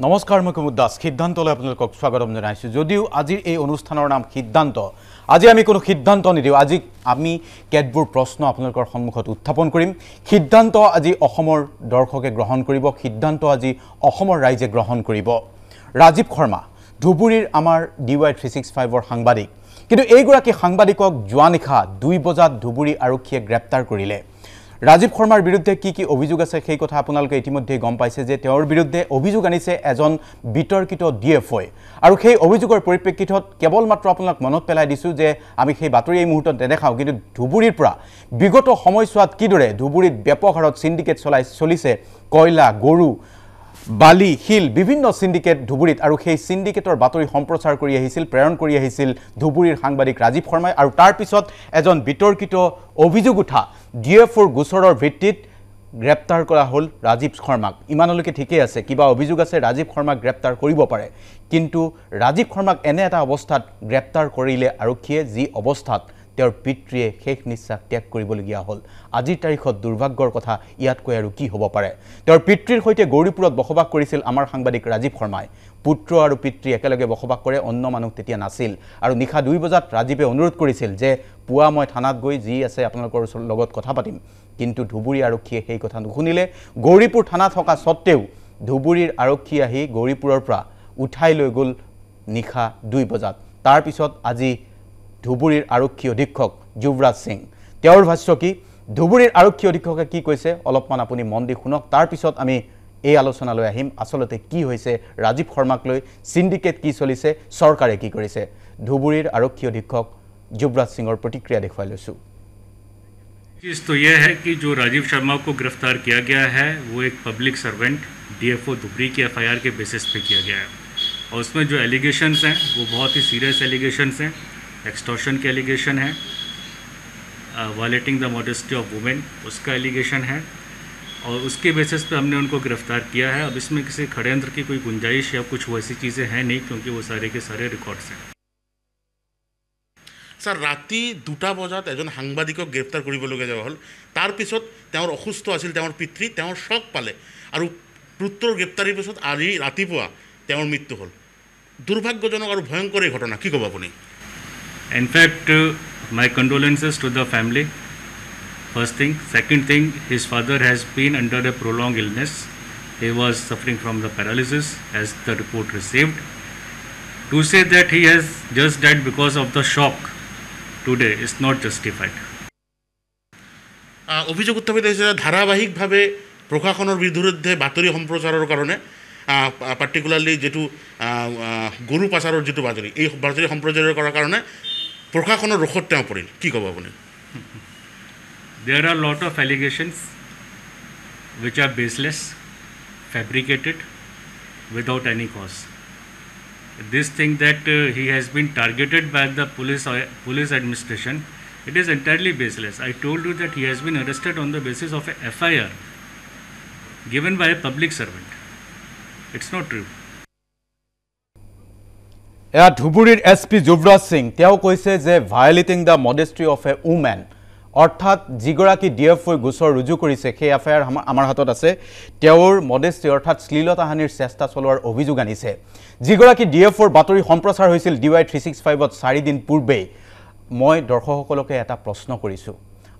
নমস্কাৰ মই কুমুদ দাস সিদ্ধান্তলৈ আপোনালোকক স্বাগতম জনাইছো যদিও আজিৰ এই অনুষ্ঠানৰ নাম সিদ্ধান্ত আজি আমি কোনো সিদ্ধান্ত নিদিওঁ আজি আমি কেতবোৰ প্ৰশ্ন আপোনালোকৰ সন্মুখত উত্থাপন কৰিম সিদ্ধান্ত আজি অসমৰ দৰ্শকে গ্ৰহণ কৰিব সিদ্ধান্ত আজি অসমৰ ৰাইজে গ্ৰহণ কৰিব ৰাজীৱ শৰ্মা ধুবুৰীৰ আমাৰ DY 365ৰ সাংবাদিক কিন্তু এইগৰাকী সাংবাদিকক যোৱা নিশা 2 বজাত ধুবুৰী আৰক্ষীয়ে গ্ৰেপ্তাৰ কৰিলে ৰাজীৱ শৰ্মাৰ বিৰুদ্ধে কি অভিযোগ আছে সেই কথা আপোনালোকে ইতিমধ্যে গম পাইছে যে তেওঁৰ বিৰুদ্ধে অভিযোগ আনিছে এজন বিতৰ্কিত DFO আৰু সেই অভিযোগৰ পৰিপ্ৰেক্ষিতত কেৱল মাত্ৰ আপোনাক মনত পেলাই দিছো যে আমি সেই বাতৰি এই মুহূৰ্তত দেখাও কিন্তু ধুবুৰীৰ পৰা বিগত সময়ছোৱাত কিদৰে ধুবুৰীত ব্যাপক হাৰত সিন্ডিকেট চলিছে কয়লা গৰু বালি হিল বিভিন্ন সিন্ডিকেট ধুবুৰীত আৰু সেই সিন্ডিকেটৰ বাতৰি সম্প্ৰচাৰ কৰি আহিছিল প্ৰেৰণ কৰি আহিছিল ধুবুৰীৰ সাংবাদিক ৰাজীৱ শৰ্মাই আৰু তাৰ পিছত এজন বিতৰ্কিত অভিযোগ উঠা DFOৰ গোচৰৰ ভিত্তিত গ্ৰেপ্তাৰ কৰা হ'ল ৰাজীৱ শৰ্মাক ইমানলৈকে ঠিকই আছে কিবা অভিযোগ আছে ৰাজীৱ শৰ্মাক গ্ৰেপ্তাৰ কৰিব পাৰে কিন্তু ৰাজীৱ শৰ্মাক এনে এটা অৱস্থাত গ্ৰেপ্তাৰ কৰিলে আৰক্ষীয়ে যি অৱস্থাত তেওঁৰ পিতৃয়ে শেষ নিশ্বাস ত্যাগ কৰিবলগীয়া হ'ল আজিৰ তাৰিখত দুৰ্ভাগ্যৰ কথা ইয়াতকৈ আৰু কি হ'ব পাৰে তেওঁৰ পিতৃৰ সৈতে গৌৰীপুৰত বসবাস কৰিছিল আমাৰ সাংবাদিক ৰাজীৱ শৰ্মাই পুত্ৰ আৰু পিতৃ একেলগে বসবাস কৰে অন্য মানুহ তেতিয়া নাছিল আৰু নিশা 2 বজাত ৰাজীৱে অনুৰোধ কৰিছিল যে পুৱা মই থানাত গৈ যি আছে আপোনালোকৰ লগত কথা পাতিম কিন্তু ধুবুৰী আৰক্ষীয়ে সেই কথা নুশুনিলে গৌৰীপুৰ থানা থকা সত্ত্বেও ধুবুৰীৰ আৰক্ষী আহি গৌৰীপুৰৰ পৰা উঠাই লৈ গ'ল নিশা 2 বজাত তাৰ পিছত আজি ধুবুৰীৰ আৰক্ষী অধীক্ষক যুৱৰাজ সিং তেওঁৰ ভাষ্য কি ধুবুৰীৰ আৰক্ষী অধীক্ষকে কি কৈছে অলপমান আপুনি মন দি শুনক তাৰ পিছত আমি এই আলোচনালৈ আহিম আসলতে কি হৈছে ৰাজীৱ শৰ্মাক লৈ সিন্ডিকেট কি চলিছে চৰকাৰে কি কৰিছে ধুবুৰীৰ আৰক্ষী অধীক্ষক যুৱৰাজ সিংৰ প্ৰতিক্ৰিয়া দেখুৱাই লৈছো चीज़ तो यह है कि जो राजीव शर्मा को गिरफ्तार किया गया है वो एक पब्लिक सर्वेंट DFO धुबरी की FIR के बेसिस पे किया गया है और उसमें जो एलिगेशंस हैं वो बहुत ही सीरियस एलिगेशंस हैं एक्सटॉर्शन के एलिगेशन है violating the modesty of women उसका एलिगेशन है और उसके बेसिस पे हमने उनको गिरफ्तार किया है अब इसमें किसी षड्यंत्र की कोई गुंजाइश या कुछ वैसी चीज़ें हैं नहीं क्योंकि वो सारे के सारे रिकॉर्ड्स हैं सर राति 2টা বজাত এজন সাংবাদিকক গ্ৰেপ্তাৰ কৰিবলগীয়া হ'ল তাৰ পিছত তেওঁৰ অসুস্থ আছিল তেওঁৰ পিতৃ তেওঁৰ শক পালে আৰু পুত্ৰৰ গ্ৰেপ্তাৰীৰ পিছত আজি ৰাতিপুৱা তেওঁৰ মৃত্যু হ'ল দুৰ্ভাগ্যজনক আৰু ভয়ংকৰ এই ঘটনা কি ক'ব আপুনি In fact, my condolences to the family. First thing. Second thing, his father has been under a prolonged illness. He was suffering from the paralysis as the report received. To say that he has just died because of the shock today is not justified. অভিযোগ উত্থাপিত হৈছে ধাৰাবাহিকভাৱে প্ৰশাসনৰ বিৰুদ্ধে বাতৰি সম্প্ৰচাৰৰ কাৰণে particularly যেটো গৰু পাচাৰৰ যেটো বাতৰি এই বাতৰি সম্প্ৰচাৰ কৰাৰ কাৰণে প্ৰশাসনৰ ৰখত তেওঁ পৰিল কি ক'ব আপুনি There are a lot of allegations which are baseless, fabricated, without any cause. This thing that he has been targeted by the police administration, it is entirely baseless. I told you that he has been arrested on the basis of a FIR given by a public servant. It's not true. এয়া ধুবুৰীৰ SP Yuvraj Singh তেওঁ কৈছে যে violating the modesty of a women অৰ্থাৎ যিগৰাকী DFO গোচৰ ৰুজু কৰিছে সেই FIR আমাৰ হাতত আছে তেওঁৰ মডেষ্টি অৰ্থাৎ শ্লীলতাহানিৰ চেষ্টা চলোৱাৰ অভিযোগ আনিছে যিগৰাকী DFOৰ বাতৰি সম্প্ৰচাৰ হৈছিল DY 365ত 4 দিন পূৰ্বে মই দৰ্শকসকলকে এটা প্ৰশ্ন কৰিছো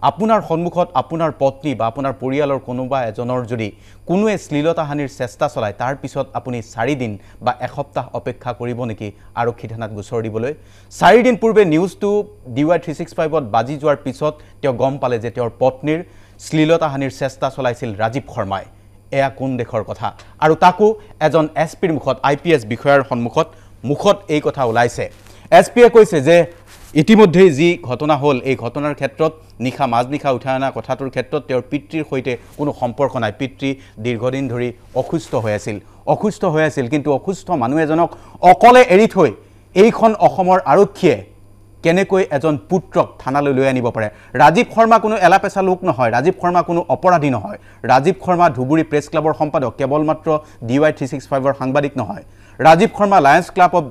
আপোনাৰ সন্মুখত আপোনাৰ পত্নী বা আপোনাৰ পৰিয়ালৰ কোনোবা এজনৰ যদি কোনোৱে শ্লীলতাহানিৰ চেষ্টা চলায় তাৰ পিছত আপুনি 4 দিন বা এসপ্তাহ অপেক্ষা কৰিব নেকি আৰক্ষী থানাত গোচৰ দিবলৈ 4 দিন পূৰ্বে নিউজটো DY 365ত বাজি যোৱাৰ পিছত তেওঁ গম পালে যে তেওঁৰ পত্নীৰ শ্লীলতাহানিৰ চেষ্টা চলাইছিল ৰাজীৱ শৰ্মাই এয়া কোন দেশৰ কথা আৰু তাকো এজন SPৰ মুখত IPS বিষয়াৰ মুখত এই কথা ওলাইছে SPয়ে কৈছে যে ইতিমধ্যে যি ঘটনা হল এই ঘটনাৰ ক্ষেত্ৰত নিখা মাজনিখা উঠাই অনা কথাটোৰ ক্ষেত্ৰত তেওঁৰ পিতৃৰ সৈতে কোনো সম্পৰ্ক নাই পিতৃ দীৰ্ঘদিন ধৰি অসুস্থ হৈ আছিল কিন্তু অসুস্থ মানুহ এজনক অকলে এৰি থৈ এইখন অসমৰ আৰক্ষীয়ে কেনেকৈ এজন পুত্ৰক থানালৈ লৈ আনিব পাৰে ৰাজীৱ শৰ্মা কোনো এলাপেচা লোক নহয় ৰাজীৱ শৰ্মা কোনো অপৰাধী নহয় ৰাজীৱ শৰ্মা ধুবুৰী প্ৰেছ ক্লাবৰ সম্পাদক কেৱল মাত্ৰ DY 365ৰ সাংবাদিক নহয় Rajiv Sharma lions club of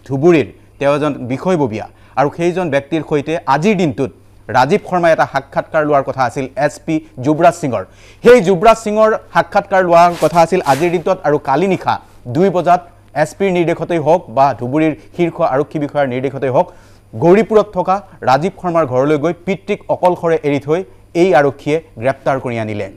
ধুবুৰীৰ তেওঁ এজন বিষয়ববীয়া আৰু সেইজন ব্যক্তিৰ সৈতে আজিৰ দিনটোত ৰাজীৱ শৰ্মা এটা সাক্ষাৎকাৰ লোৱাৰ কথা আছিল SP যুৱৰাজ সিংৰ সেই যুৱৰাজ সিংৰ সাক্ষাৎকাৰ লোৱাৰ কথা আছিল আজিৰ দিনটোত আৰু কালি নিশা 2 বজাত এছপিৰ নিৰ্দেশতেই হওক বা ধুবুৰীৰ শীৰ্ষ আৰক্ষী বিষয়াৰ নিৰ্দেশতেই হওক গৌৰীপুৰত থকা ৰাজীৱ শৰ্মাৰ ঘৰলৈ গৈ পিতৃক অকলশৰে এৰি থৈ এই আৰক্ষীয়ে গ্ৰেপ্তাৰ কৰি আনিলে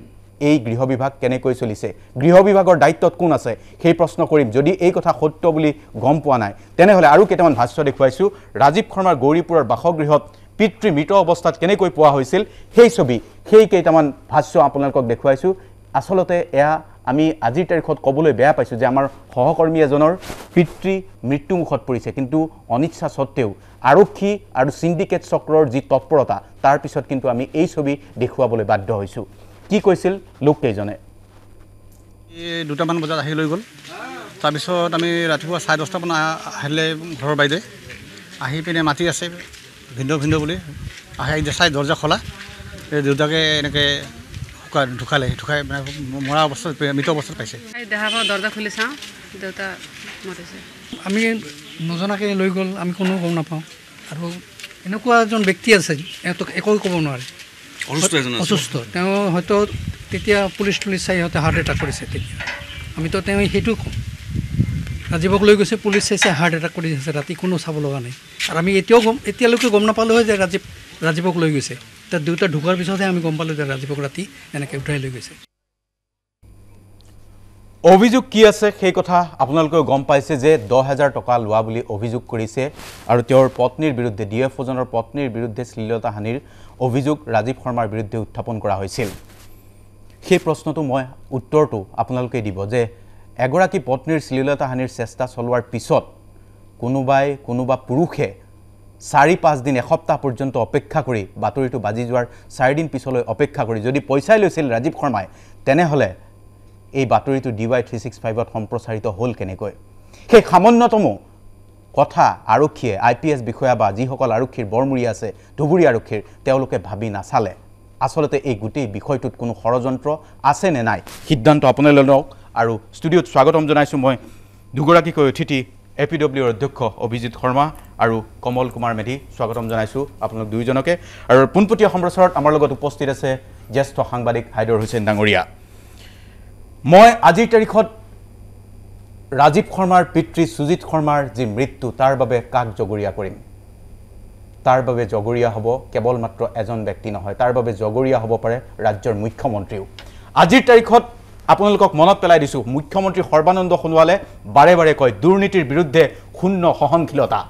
এই গৃহ বিভাগ কেনেকৈ চলিছে গৃহ বিভাগৰ দায়িত্বত কোন আছে সেই প্ৰশ্ন কৰিম যদি এই কথা সত্য বুলি গম পোৱা নাই তেনেহলে আৰু কেইটামান ভাষ্য দেখুৱাইছো ৰাজীৱ শৰ্মাৰ গৌৰীপুৰৰ বাসগৃহত পিতৃ মৃত অৱস্থাত কেনেকৈ পোৱা হৈছিল সেই ছবি সেই কেইটামান ভাষ্য আপোনালোকক দেখুৱাইছো আসলতে এয়া আমি আজিৰ তাৰিখত ক'বলৈ বেয়া পাইছো যে আমাৰ সহকৰ্মী এজনৰ পিতৃ মৃত্যুমুখত পৰিছে কিন্তু অনিচ্ছা সত্ত্বেও আৰক্ষী আৰু সিন্ডিকেট চক্ৰৰ যি তৎপৰতা তাৰ পিছত কিন্তু আমি এই ছবি দেখুৱাবলৈ বাধ্য হৈছো কি কৈছিল লোককেইজনে এই 2টামান বজাত আহি লৈ গ'ল তাৰপিছত আমি ৰাতিপুৱা 10:30 মান আহিলে ঘৰৰ বাইদে আহি পিনে মাতি আছে ভিন্ন বুলি আহি চাই দৰ্জা খোলা এই দেউতাকে এনেকৈ ঢুকাই মানে মৰা অৱস্থাত মৃত অৱস্থাত পাইছে দেখা পাওঁ দৰ্জা খুলি চাওঁ দেউতা মৰিছে আমি নজনাকৈ লৈ গ'ল আমি কোনো গম নাপাওঁ আৰু এনেকুৱা এজন ব্যক্তি আছে এওঁতক একো ক'ব নোৱাৰে অসুস্থ তেওঁ হয়তো তেতিয়া পুলিচ চাই সিহঁতে হাৰ্ট এটাক কৰিছে তেতিয়া আমিতো তেওঁ সেইটো ক'ম ৰাজীৱক লৈ গৈছে পুলিচ চাইছে হাৰ্ট এটাক কৰি আছে ৰাতি কোনো চাব লগা নাই আৰু আমি এতিয়ালৈকে গম নাপালোঁ যে ৰাজীৱক লৈ গৈছে তাৰ দেউতা ঢুকোৱাৰ পিছতহে আমি গম পালোঁ যে ৰাজীৱক ৰাতি এনেকৈ উঠাই লৈ গৈছে অভিযোগ কি আছে সেই কথা আপোনালোকে গম পাইছে যে 10,000 টকা লোৱা বুলি অভিযোগ কৰিছে আৰু তেওঁৰ পত্নীৰ বিৰুদ্ধে ডিএফঅ'জনৰ পত্নীৰ বিৰুদ্ধে শ্লীলতা হানিৰ অভিযোগ ৰাজীৱ শৰ্মাৰ বিৰুদ্ধে উত্থাপন কৰা হৈছিল সেই প্ৰশ্নটো মই উত্তৰটো আপোনালোকে দিব যে এগৰাকী পত্নীৰ শ্লীলতা হানিৰ চেষ্টা চলোৱাৰ পিছত কোনোবা পুৰুষে 4-5 দিন এসপ্তাহ পৰ্যন্ত অপেক্ষা কৰি বাতৰিটো বাজি যোৱাৰ 4 দিন পিছলৈ অপেক্ষা কৰি যদি পইচাই লৈছিল ৰাজীৱ শৰ্মাই তেনেহলে এই বাতৰিটো DY365ত সম্প্ৰচাৰিত হ'ল কেনেকৈ সেই সামান্যতম কথা আৰক্ষীয়ে IPS বিষয়া বা যিসকল আৰক্ষীৰ বৰমুৰি আছে ধুবুৰী আৰক্ষীৰ তেওঁলোকে ভাবি নাচালে আসলতে এই গোটেই বিষয়টোত কোনো ষড়যন্ত্ৰ আছে নে নাই সিদ্ধান্ত আপোনালোকে লওক আৰু ষ্টুডিঅ'ত স্বাগতম জনাইছো মই দুগৰাকীকৈ অতিথি APWৰ অধ্যক্ষ অভিজিত শৰ্মা আৰু কমল কুমাৰ মেধি স্বাগতম জনাইছো আপোনালোক দুইজনকে আৰু পোনপটীয়া সম্প্ৰচাৰত আমাৰ লগত উপস্থিত আছে জ্যেষ্ঠ সাংবাদিক হাইদৰ হুছেইন ডাঙৰীয়া মই আজিৰ তাৰিখত ৰাজীৱ শৰ্মাৰ পিতৃ সুজিত শৰ্মাৰ যি মৃত্যু তাৰ বাবে কাক জগৰীয়া কৰিম তাৰ বাবে জগৰীয়া হ'ব কেৱল মাত্ৰ এজন ব্যক্তি নহয় তাৰ বাবে জগৰীয়া হ'ব পাৰে ৰাজ্যৰ মুখ্যমন্ত্ৰীও আজিৰ তাৰিখত আপোনালোকক মনত পেলাই দিছো মুখ্যমন্ত্ৰী সৰ্বানন্দ সোণোৱালে বাৰে বাৰে কয় দুৰ্নীতিৰ বিৰুদ্ধে শূন্য সহনশীলতা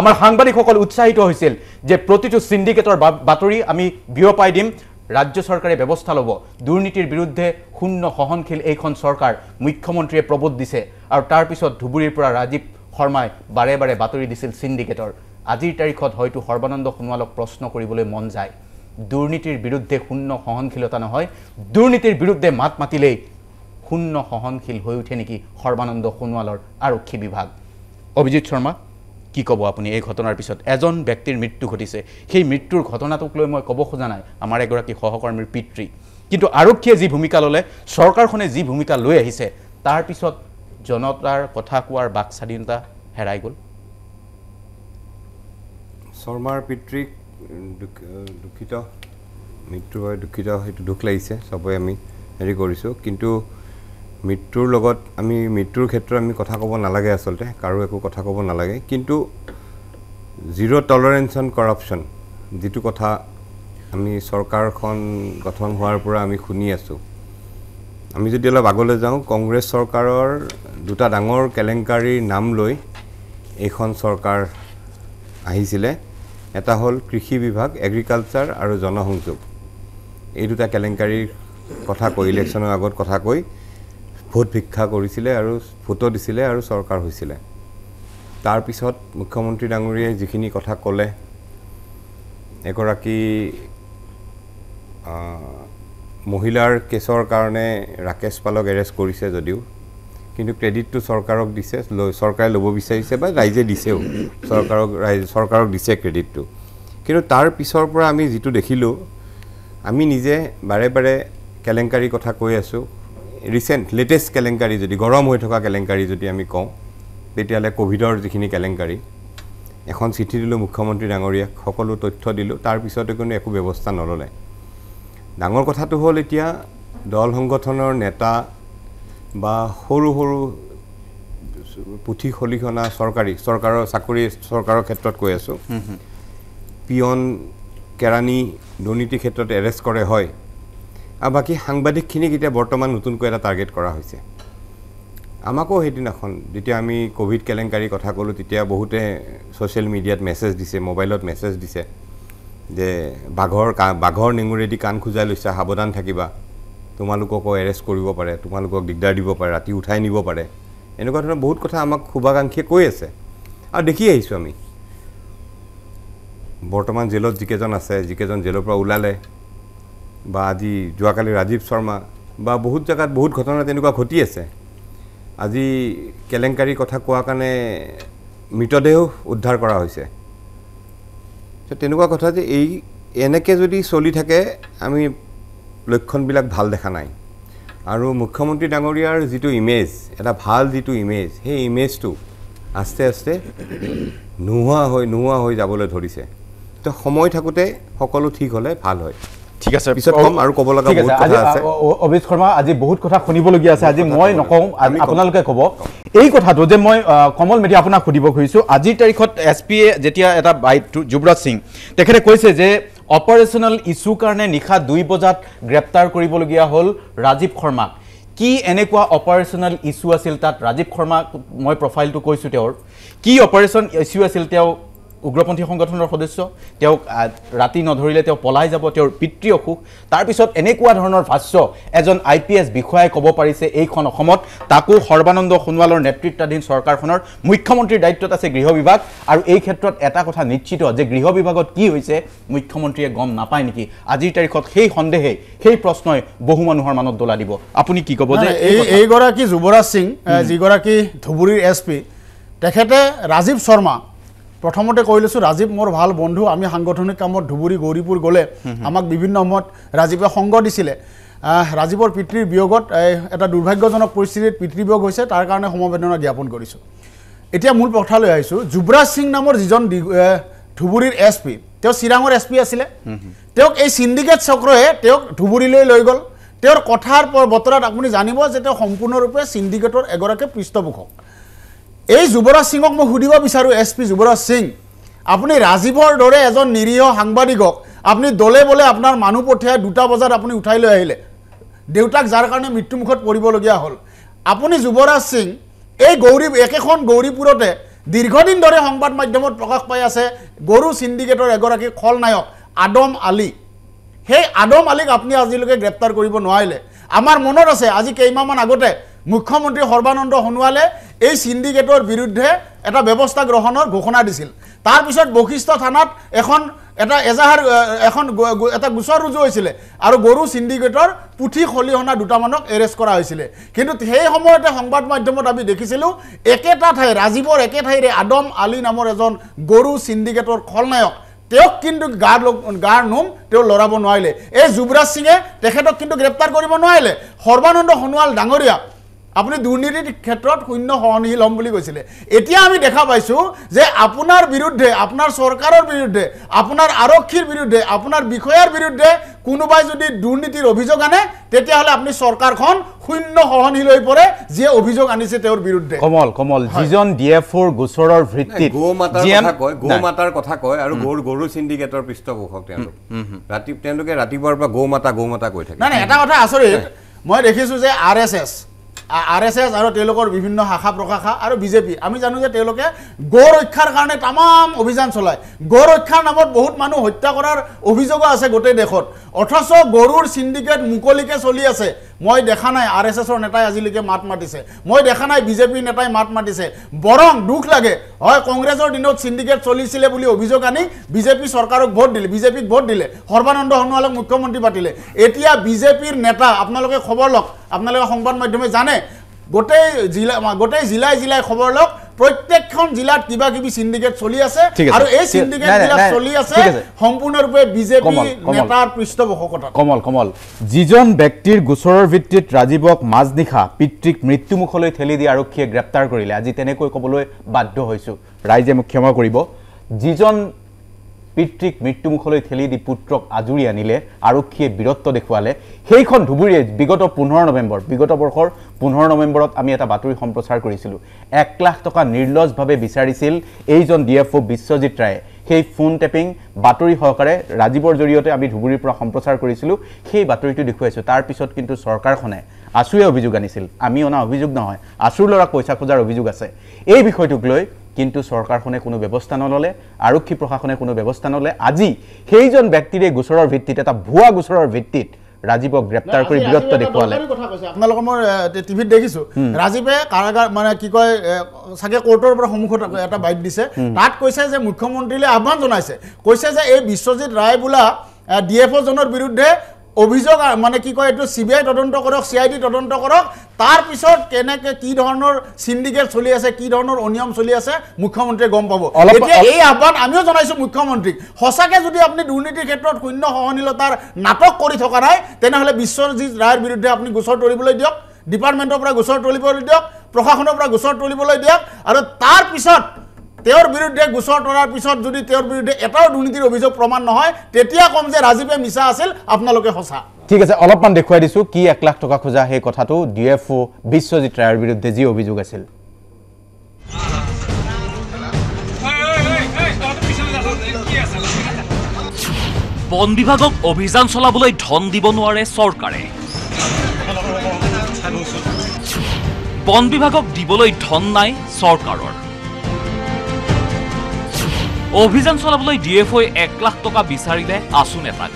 আমাৰ সাংবাদিকসকল উৎসাহিত হৈছিল যে প্ৰতিটো সিন্ডিকেটৰ বাতৰি আমি বিয়পাই দিম ৰাজ্য চৰকাৰে ব্যৱস্থা ল'ব দুৰ্নীতিৰ বিৰুদ্ধে শূন্য সহনশীল এইখন চৰকাৰ মুখ্যমন্ত্ৰীয়ে প্ৰবোধ দিছে আৰু তাৰ পিছত ধুবুৰীৰ পৰা ৰাজীৱ শৰ্মাই বাৰে বাৰে বাতৰি দিছিল সিন্ডিকেটৰ আজিৰ তাৰিখত হয়তো সৰ্বানন্দ সোণোৱালক প্ৰশ্ন কৰিবলৈ মন যায় দুৰ্নীতিৰ বিৰুদ্ধে শূন্য সহনশীলতা নহয় দুৰ্নীতিৰ বিৰুদ্ধে মাত মাতিলেই শূন্য সহনশীল হৈ উঠে নেকি সৰ্বানন্দ সোণোৱালৰ আৰক্ষী বিভাগ অভিজিত শৰ্মা কি ক'ব আপুনি এই ঘটনাৰ পিছত এজন ব্যক্তিৰ মৃত্যু ঘটিছে সেই মৃত্যুৰ ঘটনাটোক লৈ মই ক'ব খোজা নাই আমাৰ এগৰাকী সহকৰ্মীৰ পিতৃ কিন্তু আৰক্ষীয়ে যি ভূমিকা ল'লে চৰকাৰখনে যি ভূমিকা লৈ আহিছে তাৰ পিছত জনতাৰ কথা কোৱাৰ বাক স্বাধীনতা হেৰাই গ'ল শৰ্মাৰ পিতৃক দুখিত মৃত্যুৰ বাবে দুখিত সেইটো দুখ লাগিছে চবেই আমি হেৰি কৰিছোঁ কিন্তু মৃত্যুৰ লগত আমি মৃত্যুৰ ক্ষেত্ৰত আমি কথা ক'ব নালাগে আচলতে কাৰো একো কথা ক'ব নালাগে কিন্তু জিৰ' টলাৰেঞ্চ অন কৰাপশ্যন যিটো কথা আমি চৰকাৰখন গঠন হোৱাৰ পৰা আমি শুনি আছোঁ আমি যদি অলপ আগলৈ যাওঁ কংগ্ৰেছ চৰকাৰৰ দুটা ডাঙৰ কেলেংকাৰীৰ নাম লৈ এইখন চৰকাৰ আহিছিলে এটা হ'ল কৃষি বিভাগ এগ্ৰিকালচাৰ আৰু জনসংযোগ এই দুটা কেলেংকাৰীৰ কথা কৈ ইলেকশ্যনৰ আগত কথা কৈ ভোট ভিক্ষা কৰিছিলে আৰু ভোটো দিছিলে আৰু চৰকাৰ হৈছিলে তাৰ পিছত মুখ্যমন্ত্ৰী ডাঙৰীয়াই যিখিনি কথা ক'লে এগৰাকী মহিলাৰ কেছৰ কাৰণে ৰাকেশ পালক এৰেষ্ট কৰিছে যদিও কিন্তু ক্ৰেডিটটো চৰকাৰক দিছে চৰকাৰে ল'ব বিচাৰিছে বা ৰাইজে দিছেও চৰকাৰক দিছে ক্ৰেডিটটো কিন্তু তাৰ পিছৰ পৰা আমি যিটো দেখিলোঁ আমি নিজে বাৰে বাৰে কেলেংকাৰী কথা কৈ আছোঁ ৰিচেণ্ট লেটেষ্ট কেলেংকাৰী যদি গৰম হৈ থকা কেলেংকাৰী যদি আমি কওঁ তেতিয়াহ'লে ক'ভিডৰ যিখিনি কেলেংকাৰী এখন চিঠি দিলোঁ মুখ্যমন্ত্ৰী ডাঙৰীয়াক সকলো তথ্য দিলোঁ তাৰ পিছতে কোনো একো ব্যৱস্থা নল'লে ডাঙৰ কথাটো হ'ল এতিয়া দল সংগঠনৰ নেতা বা সৰু সৰু পুথি খলিখনা চৰকাৰৰ চাকৰি চৰকাৰৰ ক্ষেত্ৰত কৈ আছোঁ পিয়ন কেৰাণী দুৰ্নীতিৰ ক্ষেত্ৰত এৰেষ্ট কৰে হয় আৰু বাকী সাংবাদিকখিনিক এতিয়া বৰ্তমান নতুনকৈ এটা টাৰ্গেট কৰা হৈছে আমাকো সেইদিনাখন যেতিয়া আমি কোভিড কেলেংকাৰীৰ কথা ক'লোঁ তেতিয়া বহুতে ছ'চিয়েল মিডিয়াত মেছেজ দিছে মোবাইলত মেছেজ দিছে যে বাঘৰ নেঙুৰেদি কাণ খোজাই লৈছা সাৱধান থাকিবা তোমালোককো এৰেষ্ট কৰিব পাৰে তোমালোকক দিগদাৰ দিব পাৰে ৰাতি উঠাই নিব পাৰে এনেকুৱা ধৰণৰ বহুত কথা আমাক শুভাকাংক্ষীয়ে কৈ আছে আৰু দেখি আহিছোঁ আমি বৰ্তমান জেলত যিকেইজন আছে যিকেইজন জেলৰ পৰা ওলালে বা আজি যোৱাকালি ৰাজীৱ শৰ্মা বা বহুত জেগাত বহুত ঘটনা তেনেকুৱা ঘটি আছে আজি কেলেংকাৰীৰ কথা কোৱাৰ কাৰণে মৃতদেহ উদ্ধাৰ কৰা হৈছে তেনেকুৱা কথা যে এনেকৈ যদি চলি থাকে আমি লক্ষণবিলাক ভাল দেখা নাই আৰু মুখ্যমন্ত্ৰী ডাঙৰীয়াৰ যিটো ইমেজ এটা ভাল যিটো ইমেজ সেই ইমেজটো আস্তে আস্তে নোহোৱা হৈ যাবলৈ ধৰিছে তো সময় থাকোঁতে সকলো ঠিক হ'লে ভাল হয় ঠিক আছে পিছত কম আৰু ক'ব লগা বহুত কথা আছে অভিজিত শৰ্মা আজি বহুত কথা শুনিবলগীয়া আছে আজি মই নকওঁ আপোনালোকে ক'ব এই কথাটো যে মই কমল মেধি আপোনাক সুধিব খুজিছোঁ আজিৰ তাৰিখত SP-য়ে যেতিয়া এটা যুৱৰাজ সিং তেখেতে কৈছে যে অপাৰেশ্যনেল ইছ্যুৰ কাৰণে নিশা 2 বজাত গ্ৰেপ্তাৰ কৰিবলগীয়া হ'ল ৰাজীৱ শৰ্মাক কি এনেকুৱা অপাৰেশ্যনেল ইছ্যু আছিল তাত ৰাজীৱ শৰ্মাক মই প্ৰফাইলটো কৈছোঁ তেওঁৰ কি অপাৰেশ্যন ইছ্যু আছিল তেওঁ উগ্ৰপন্থী সংগঠনৰ সদস্য তেওঁ ৰাতি নধৰিলে তেওঁ পলাই যাব তেওঁৰ পিতৃ অসুখ তাৰপিছত এনেকুৱা ধৰণৰ ভাষ্য এজন IPS বিষয়াই ক'ব পাৰিছে এইখন অসমত তাকো সৰ্বানন্দ সোণোৱালৰ নেতৃত্বাধীন চৰকাৰখনৰ মুখ্যমন্ত্ৰীৰ দায়িত্বত আছে গৃহ বিভাগ আৰু এই ক্ষেত্ৰত এটা কথা নিশ্চিত যে গৃহ বিভাগত কি হৈছে মুখ্যমন্ত্ৰীয়ে গম নাপায় নেকি আজিৰ তাৰিখত সেই সন্দেহে সেই প্ৰশ্নই বহু মানুহৰ মনত দোলা দিব আপুনি কি ক'ব যে এইগৰাকী যুৱৰাজ সিং যিগৰাকী ধুবুৰীৰ SP তেখেতে ৰাজীৱ শৰ্মা প্ৰথমতে কৈ লৈছোঁ ৰাজীৱ মোৰ ভাল বন্ধু আমি সাংগঠনিক কামত ধুবুৰী গৌৰীপুৰ গ'লে আমাক বিভিন্ন সময়ত ৰাজীৱে সংগ দিছিলে ৰাজীৱৰ পিতৃৰ বিয়োগত এটা দুৰ্ভাগ্যজনক পৰিস্থিতিত পিতৃ বিয়োগ হৈছে তাৰ কাৰণে সমবেদনা জ্ঞাপন কৰিছোঁ এতিয়া মূল কথালৈ আহিছোঁ যুৱৰাজ সিং নামৰ যিজন ধুবুৰীৰ SP তেওঁ চিৰাঙৰ SP আছিলে তেওঁক এই চিণ্ডিকেট চক্ৰই তেওঁক ধুবুৰীলৈ লৈ গ'ল তেওঁৰ কথাৰ বতৰত আপুনি জানিব যে তেওঁ সম্পূৰ্ণৰূপে চিণ্ডিকেটৰ এগৰাকী পৃষ্ঠপোষক এই যুৱৰাজ সিঙক মই সুধিব বিচাৰোঁ SP যুৱৰাজ সিং আপুনি ৰাজীৱৰ দৰে এজন নিৰীহ সাংবাদিকক আপুনি দলে বলে আপোনাৰ মানুহ পঠিয়াই 2টা বজাত আপুনি উঠাই লৈ আহিলে দেউতাক যাৰ কাৰণে মৃত্যুমুখত পৰিবলগীয়া হ'ল আপুনি যুৱৰাজ সিং এই একেখন গৌৰীপুৰতে দীৰ্ঘদিন ধৰে সংবাদ মাধ্যমত প্ৰকাশ পাই আছে গৰু চিণ্ডিকেটৰ এগৰাকী খলনায়ক আদম আলী সেই আদম আলীক আপুনি আজিলৈকে গ্ৰেপ্তাৰ কৰিব নোৱাৰিলে আমাৰ মনত আছে আজি কেইমাহমান আগতে মুখ্যমন্ত্ৰী সৰ্বানন্দ সোণোৱালে এই চিণ্ডিকেটৰ বিৰুদ্ধে এটা ব্যৱস্থা গ্ৰহণৰ ঘোষণা দিছিল তাৰপিছত বশিষ্ঠ থানাত এটা গোচৰ ৰুজু হৈছিলে আৰু গৰু চিণ্ডিকেটৰ পুথি খলিহনা দুটামানক এৰেষ্ট কৰা হৈছিলে কিন্তু সেই সময়তে সংবাদ মাধ্যমত আমি দেখিছিলোঁ একেটা ঠাই ৰাজীৱৰ একে ঠাইৰে আদম আলী নামৰ এজন গৰু চিণ্ডিকেটৰ খলনায়ক তেওঁক কিন্তু গাৰ নোম তেওঁ লৰাব নোৱাৰিলে এই যুৱৰাজ সিঙে তেখেতক কিন্তু গ্ৰেপ্তাৰ কৰিব নোৱাৰিলে সৰ্বানন্দ সোণোৱাল ডাঙৰীয়া আপুনি দুৰ্নীতিৰ ক্ষেত্ৰত শূন্য সহনশীল হ'ম বুলি কৈছিলে এতিয়া আমি দেখা পাইছোঁ যে আপোনাৰ বিৰুদ্ধে আপোনাৰ চৰকাৰৰ বিৰুদ্ধে আপোনাৰ আৰক্ষীৰ বিৰুদ্ধে আপোনাৰ বিষয়াৰ বিৰুদ্ধে কোনোবাই যদি দুৰ্নীতিৰ অভিযোগ আনে তেতিয়াহ'লে আপুনি চৰকাৰখন শূন্য সহনশীল হৈ পৰে যিয়ে অভিযোগ আনিছে তেওঁৰ বিৰুদ্ধে কমল যিজন DFOৰ গোচৰৰ ভিত্তিত গৌমাতাৰ কথা কয় আৰু গৰু চিণ্ডিকেটৰ পৃষ্ঠপোষক তেওঁলোকে ৰাতিপুৱাৰ পৰা গৌমাতা কৈ থাকে নাই এটা কথা আচৰিত মই দেখিছোঁ যে RSS আৰু তেওঁলোকৰ বিভিন্ন শাখা প্ৰশাখা আৰু বিজেপি আমি জানো যে তেওঁলোকে গো ৰক্ষাৰ কাৰণে তামাম অভিযান চলায় গো ৰক্ষাৰ নামত বহুত মানুহ হত্যা কৰাৰ অভিযোগো আছে গোটেই দেশত অথচ গৰুৰ চিণ্ডিকেট মুকলিকে চলি আছে মই দেখা নাই RSSৰ নেতাই আজিলৈকে মাত মাতিছে মই দেখা নাই বিজেপি নেতাই মাত মাতিছে বৰং দুখ লাগে হয় কংগ্ৰেছৰ দিনত চিণ্ডিকেট চলিছিলে বুলি অভিযোগ আনি বিজেপি চৰকাৰক বিজেপিক ভোট দিলে সৰ্বানন্দ সোণোৱালক মুখ্যমন্ত্ৰী পাতিলে এতিয়া বিজেপিৰ নেতা আপোনালোকে খবৰ লওক আপোনালোকে সংবাদ মাধ্যমে জানে গোটেই জিলাই খবৰ লওক প্ৰত্যেকখন জিলাত কিবা কিবি চিণ্ডিকেট চলি আছে আৰু এই চিণ্ডিকেট বিলাক চলি আছে সম্পূৰ্ণৰূপে বিজেপি নেতাৰ পৃষ্ঠপোষকতা কমল যিজন ব্যক্তিৰ গোচৰৰ ভিত্তিত ৰাজীৱক মাজনিশা পিতৃক মৃত্যুমুখলৈ ঠেলি দি আৰক্ষীয়ে গ্ৰেপ্তাৰ কৰিলে আজি তেনেকৈ ক'বলৈ বাধ্য হৈছোঁ ৰাইজে মোক ক্ষমা কৰিব যিজন পিতৃক মৃত্যুমুখলৈ ঠেলি দি পুত্ৰক আজুৰি আনিলে আৰক্ষীয়ে বীৰত্ব দেখুৱালে সেইখন ধুবুৰীয়ে বিগত 15 নৱেম্বৰ বিগত বৰ্ষৰ 15 নৱেম্বৰত আমি এটা বাতৰি সম্প্ৰচাৰ কৰিছিলোঁ 1 লাখ টকা নিৰ্লজভাৱে বিচাৰিছিল এইজন ডিএফঅ বিশ্বজিৎ ৰায়ে সেই ফোন টেপিং বাতৰি সহকাৰে ৰাজীৱৰ জৰিয়তে আমি ধুবুৰীৰ পৰা সম্প্ৰচাৰ কৰিছিলোঁ সেই বাতৰিটো দেখুৱাইছোঁ তাৰ পিছত কিন্তু চৰকাৰখনে আছুৱে অভিযোগ আনিছিল আমি অনা অভিযোগ নহয় আছুৰ ল'ৰাক পইচা খোজাৰ অভিযোগ আছে এই বিষয়টোক লৈ কিন্তু চৰকাৰখনে কোনো ব্যৱস্থা নললে আৰক্ষী প্ৰশাসনে কোনো ব্যৱস্থা নললে আজি সেইজন ব্যক্তিৰে গোচৰৰ ভিত্তিত এটা ভুৱা গোচৰৰ ভিত্তিত ৰাজীৱক গ্ৰেপ্তাৰ কৰি বীৰত্ব দেখুৱালে আপোনালোকৰ মই টিভিত দেখিছোঁ ৰাজীৱে কাৰাগাৰ মানে কি কয় চাগে কোৰ্টৰ পৰা সন্মুখত এটা বাইট দিছে তাত কৈছে যে মুখ্যমন্ত্ৰীলৈ আহ্বান জনাইছে কৈছে যে এই বিশ্বজিৎ ৰায় বোলা ডিএফঅ জনৰ বিৰুদ্ধে অভিযোগ মানে কি কয় এইটো সিবিআই তদন্ত কৰক সিআইডি তদন্ত কৰক তাৰ পিছত কেনেকে কি ধৰণৰ সিন্ডিকেট চলি আছে কি ধৰণৰ অনিয়ম চলি আছে মুখ্যমন্ত্ৰীয়ে গম পাব এতিয়া এই আহ্বান আমিও জনাইছো মুখ্যমন্ত্ৰীক সঁচাকে যদি আপুনি দুৰ্নীতিৰ ক্ষেত্ৰত শূন্য সহনীলতাৰ নাটক কৰি থকা নাই তেনেহলে বিশ্বজিৎ ৰায়ৰ বিৰুদ্ধে আপুনি গোচৰ তৰিবলৈ দিয়ক ডিপাৰ্টমেণ্টৰ পৰা গোচৰ তৰিবলৈ দিয়ক প্ৰশাসনৰ পৰা গোচৰ তৰিবলৈ দিয়ক আৰু তাৰ পিছত তেওঁৰ বিৰুদ্ধে গোচৰ তৰাৰ পিছত যদি তেওঁৰ বিৰুদ্ধে এটাও দুৰ্নীতিৰ অভিযোগ প্ৰমাণ নহয় তেতিয়া কম যে ৰাজীৱে মিছা আছিল আপোনালোকে সঁচা ঠিক আছে অলপমান দেখুৱাই দিছো কি 1 লাখ টকা খোজা সেই কথাটো ডিএফঅ বিশ্বজিৎ ৰায়ৰ বিৰুদ্ধে যি অভিযোগ আছিল বন বিভাগক অভিযান চলাবলৈ ধন দিব নোৱাৰে চৰকাৰে বন বিভাগক দিবলৈ ধন নাই চৰকাৰৰ অভিযান চলাবলৈ ডিএফঅই 1 লাখ টকা বিচাৰিলে আছু নেতাক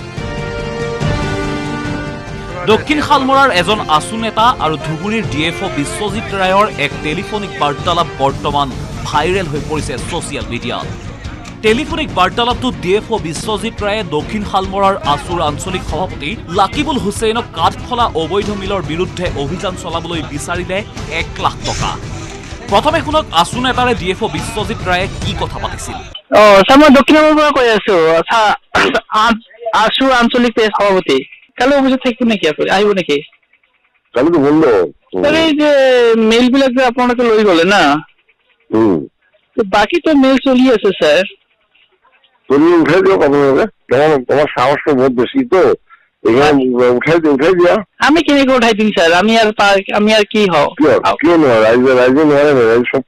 দক্ষিণ শালমৰাৰ এজন আছু নেতা আৰু ধুবুৰীৰ ডিএফঅ বিশ্বজিৎ ৰায়ৰ এক টেলিফোনিক বাৰ্তালাপ বৰ্তমান ভাইৰেল হৈ পৰিছে ছ'চিয়েল মিডিয়াত টেলিফোনিক বাৰ্তালাপটোত ডিএফঅ বিশ্বজিৎ ৰায়ে দক্ষিণ শালমৰাৰ আছুৰ আঞ্চলিক সভাপতি লাকিবুল হুছেইনক কাঠফলা অবৈধ মিলৰ বিৰুদ্ধে অভিযান চলাবলৈ বিচাৰিলে 1 লাখ টকা প্ৰথমে শুনক আছু নেতাৰে ডিএফঅ বিশ্বজিৎ ৰায়ে কি কথা পাতিছিল স্যাৰ মই দক্ষিণৰ পৰা কৈ আছো আছু আঞ্চলিক সভাপতি কালি অফিসত থাকিব নেকি আপুনি আহিব নেকি কালি তো বললো এই যে মেইল বিলাক যে আপোনালোকে লৈ গলে না বাকি তো মেইল চলি আছে স্যার তুমি উঠাই দিও আপনাকে তোমার সাহসটা বহুত বেশি তো এখানে উঠাই দিয়া আমি কেনেকে উঠাই দিম স্যার আমি আর কি হও কি নয় রাইজে নয় সব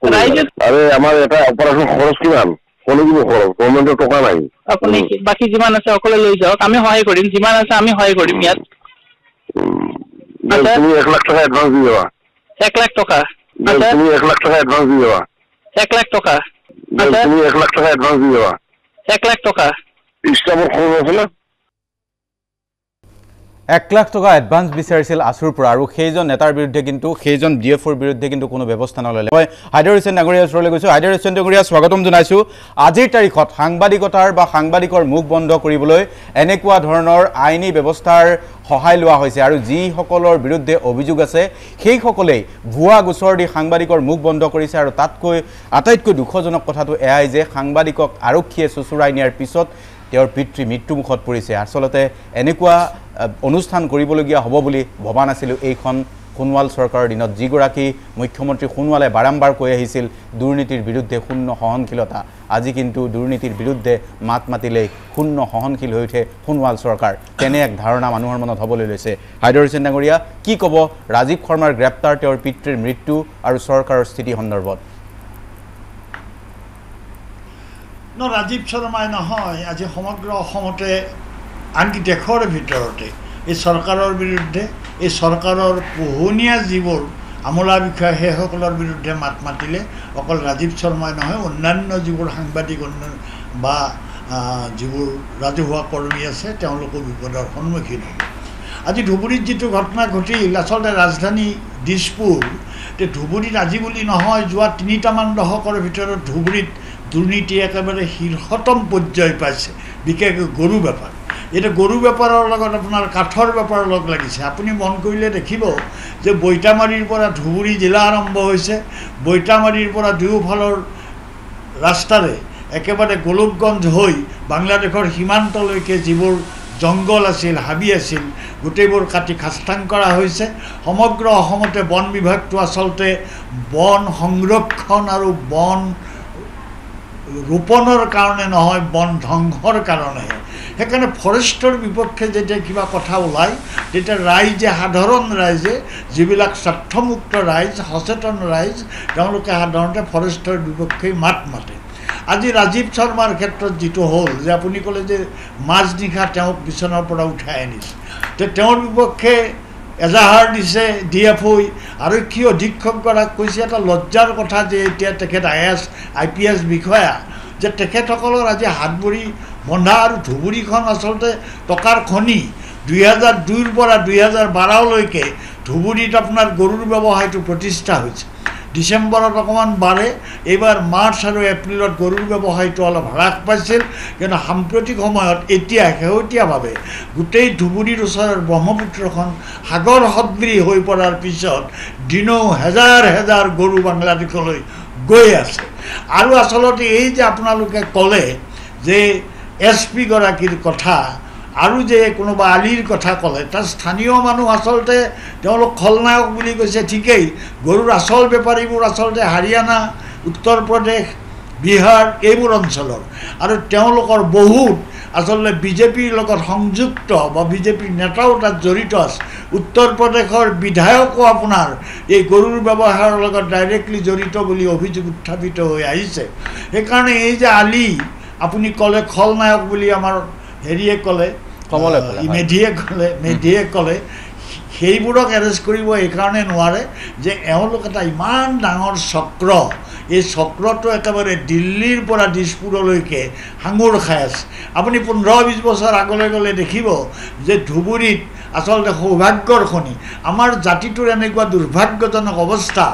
আরে আমার এটা অপারেশন খরচ কিমান কোনো কিছু খরচ গভর্নমেন্টের টাকা নাই আপনি বাকি যিমান আছে সকলে লৈ যাওক আমি সহায় কৰিম যিমান আছে আমি সহায় কৰিম ইয়াত তুমি 1 লাখ টাকা অ্যাডভান্স দিয়ে দেবা 1 লাখ টাকা তুমি 1 লাখ টাকা অ্যাডভান্স দিয়ে দেবা 1 লাখ টাকা তুমি 1 লাখ টাকা অ্যাডভান্স দিয়ে দেবা 1 লাখ টাকা ইস্টামর খবর আছে না 1 লাখ টকা এডভান্স বিচাৰিছিল আছুৰ পৰা আৰু সেইজন নেতাৰ বিৰুদ্ধে কিন্তু সেইজন ডিএফঅৰ বিৰুদ্ধে কিন্তু কোনো ব্যৱস্থা নললে মই হাইদৰ হুছেইন নাগৰীয়াৰ ওচৰলৈ গৈছোঁ হাইদৰ হুছেইন নাগৰীয়া স্বাগতম জনাইছোঁ আজিৰ তাৰিখত সাংবাদিকতাৰ বা সাংবাদিকৰ মুখ বন্ধ কৰিবলৈ এনেকুৱা ধৰণৰ আইনী ব্যৱস্থাৰ সহায় লোৱা হৈছে আৰু যিসকলৰ বিৰুদ্ধে অভিযোগ আছে সেইসকলেই ভুৱা গোচৰ দি সাংবাদিকৰ মুখ বন্ধ কৰিছে আৰু তাতকৈ আটাইতকৈ দুখজনক কথাটো এয়াই যে সাংবাদিকক আৰক্ষীয়ে চুচুৰাই নিয়াৰ পিছত তেওঁৰ পিতৃ মৃত্যুমুখত পৰিছে আসলতে এনেকুৱা অনুষ্ঠান কৰিবলগীয়া হ'ব বুলি ভবা নাছিলোঁ এইখন সোণোৱাল চৰকাৰৰ দিনত যিগৰাকী মুখ্যমন্ত্ৰী সোণোৱালে বাৰম্বাৰ কৈ আহিছিল দুৰ্নীতিৰ বিৰুদ্ধে শূন্য সহনশীলতা আজি কিন্তু দুৰ্নীতিৰ বিৰুদ্ধে মাত মাতিলেই শূন্য সহনশীল হৈ উঠে সোণোৱাল চৰকাৰ তেনে এক ধাৰণা মানুহৰ মনত হ'বলৈ লৈছে হাইদৰ হুছেইন ডাঙৰীয়া কি ক'ব ৰাজীৱ শৰ্মাৰ গ্ৰেপ্তাৰ তেওঁৰ পিতৃৰ মৃত্যু আৰু চৰকাৰৰ স্থিতি সন্দৰ্ভত ৰাজীৱ শৰ্মাই নহয় আজি সমগ্ৰ অসমতে আনকি দেশৰ ভিতৰতে এই চৰকাৰৰ বিৰুদ্ধে এই চৰকাৰৰ পোহনীয়া যিবোৰ আমোলা বিষয়া সেইসকলৰ বিৰুদ্ধে মাত মাতিলে অকল ৰাজীৱ শৰ্মাই নহয় অন্যান্য যিবোৰ সাংবাদিক বা যিবোৰ ৰাজহুৱা কৰ্মী আছে তেওঁলোকো বিপদৰ সন্মুখীন হ'ব আজি ধুবুৰীত যিটো ঘটনা ঘটিল আচলতে ৰাজধানী দিছপুৰ ধুবুৰীত আজি বুলি নহয় যোৱা 3টামান দশকৰ ভিতৰত ধুবুৰীত দুৰ্নীতি একেবাৰে শীৰ্ষতম পৰ্যায় পাইছে বিশেষকৈ গৰু বেপাৰ এটা গৰু বেপাৰৰ লগত আপোনাৰ কাঠৰ বেপাৰৰ লগ লাগিছে আপুনি মন কৰিলে দেখিব যে বৈতামাৰীৰ পৰা ধুবুৰী জিলা আৰম্ভ হৈছে বৈতামাৰীৰ পৰা দুয়োফালৰ ৰাস্তাৰে একেবাৰে গোলকগঞ্জ হৈ বাংলাদেশৰ সীমান্তলৈকে যিবোৰ জংগল আছিল হাবি আছিল গোটেইবোৰ কাটি খাস্তাং কৰা হৈছে সমগ্ৰ অসমতে বন বিভাগটো আচলতে বন সংৰক্ষণ আৰু বন ৰোপণৰ কাৰণে নহয়, বন ধ্বংসৰ কাৰণেহে। সেইকাৰণে ফৰেষ্টৰ বিপক্ষে যেতিয়া কিবা কথা ওলায় তেতিয়া ৰাইজে, সাধাৰণ ৰাইজে, যিবিলাক স্বাৰ্থমুক্ত ৰাইজ, সচেতন ৰাইজ, তেওঁলোকে সাধাৰণতে ফৰেষ্টৰ বিপক্ষে মাত মাতে। আজি ৰাজীৱ শৰ্মাৰ ক্ষেত্ৰত যিটো হ'ল যে আপুনি ক'লে যে মাজনিশা তেওঁক বিচনাৰ পৰা উঠাই আনিছে, তেওঁৰ বিপক্ষে এজাহাৰ দিছে DFOই। আৰক্ষী অধীক্ষকগৰাক কৈছে এটা লজ্জাৰ কথা যে এতিয়া তেখেত IPS বিষয়া, যে তেখেতসকলৰ আজি হাত ভৰি বন্ধা আৰু ধুবুৰীখন আচলতে টকাৰ খনি। 2002ৰ পৰা 2012লৈকে ধুবুৰীত আপোনাৰ গৰুৰ ব্যৱসায়টো প্ৰতিষ্ঠা হৈছে। ডিচেম্বৰত অকণমান বাঢ়ে, এইবাৰ মাৰ্চ আৰু এপ্ৰিলত গৰুৰ ব্যৱসায়টো অলপ হ্ৰাস পাইছিল, কিন্তু সাম্প্ৰতিক সময়ত এতিয়া শেহতীয়াভাৱে গোটেই ধুবুৰীৰ ওচৰৰ ব্ৰহ্মপুত্ৰখন সাগৰ সদৃশ হৈ পৰাৰ পিছত দিনৌ হেজাৰ হেজাৰ গৰু বাংলাদেশলৈ গৈ আছে। আৰু আচলতে এই যে আপোনালোকে ক'লে যে SP গৰাকীৰ কথা আৰু যে কোনোবা আলিৰ কথা ক'লে, তাৰ স্থানীয় মানুহ আচলতে তেওঁলোক খলনায়ক বুলি কৈছে ঠিকেই। গৰুৰ আচল বেপাৰীবোৰ আচলতে হাৰিয়ানা, উত্তৰ প্ৰদেশ, বিহাৰ এইবোৰ অঞ্চলৰ, আৰু তেওঁলোকৰ বহুত আচলতে বিজেপিৰ লগত সংযুক্ত বা বিজেপিৰ নেতাও তাত জড়িত আছে। উত্তৰ প্ৰদেশৰ বিধায়কো আপোনাৰ এই গৰুৰ ব্যৱসায়ৰ লগত ডাইৰেক্টলি জড়িত বুলি অভিযোগ উত্থাপিত হৈ আহিছে। সেইকাৰণে এই যে আলি আপুনি ক'লে খলনায়ক বুলি আমাৰ হেৰিয়ে ক'লে, মেধিয়ে ক'লে, সেইবোৰক এৰেষ্ট কৰিব এইকাৰণে নোৱাৰে যে এওঁলোক এটা ইমান ডাঙৰ চক্ৰ, এই চক্ৰটো একেবাৰে দিল্লীৰ পৰা দিছপুৰলৈকে সাঙুৰ খাই আছে। আপুনি 15-20 বছৰ আগলৈ গ'লে দেখিব যে ধুবুৰীত আচলতে সৌভাগ্যৰ খনি। আমাৰ জাতিটোৰ এনেকুৱা দুৰ্ভাগ্যজনক অৱস্থা,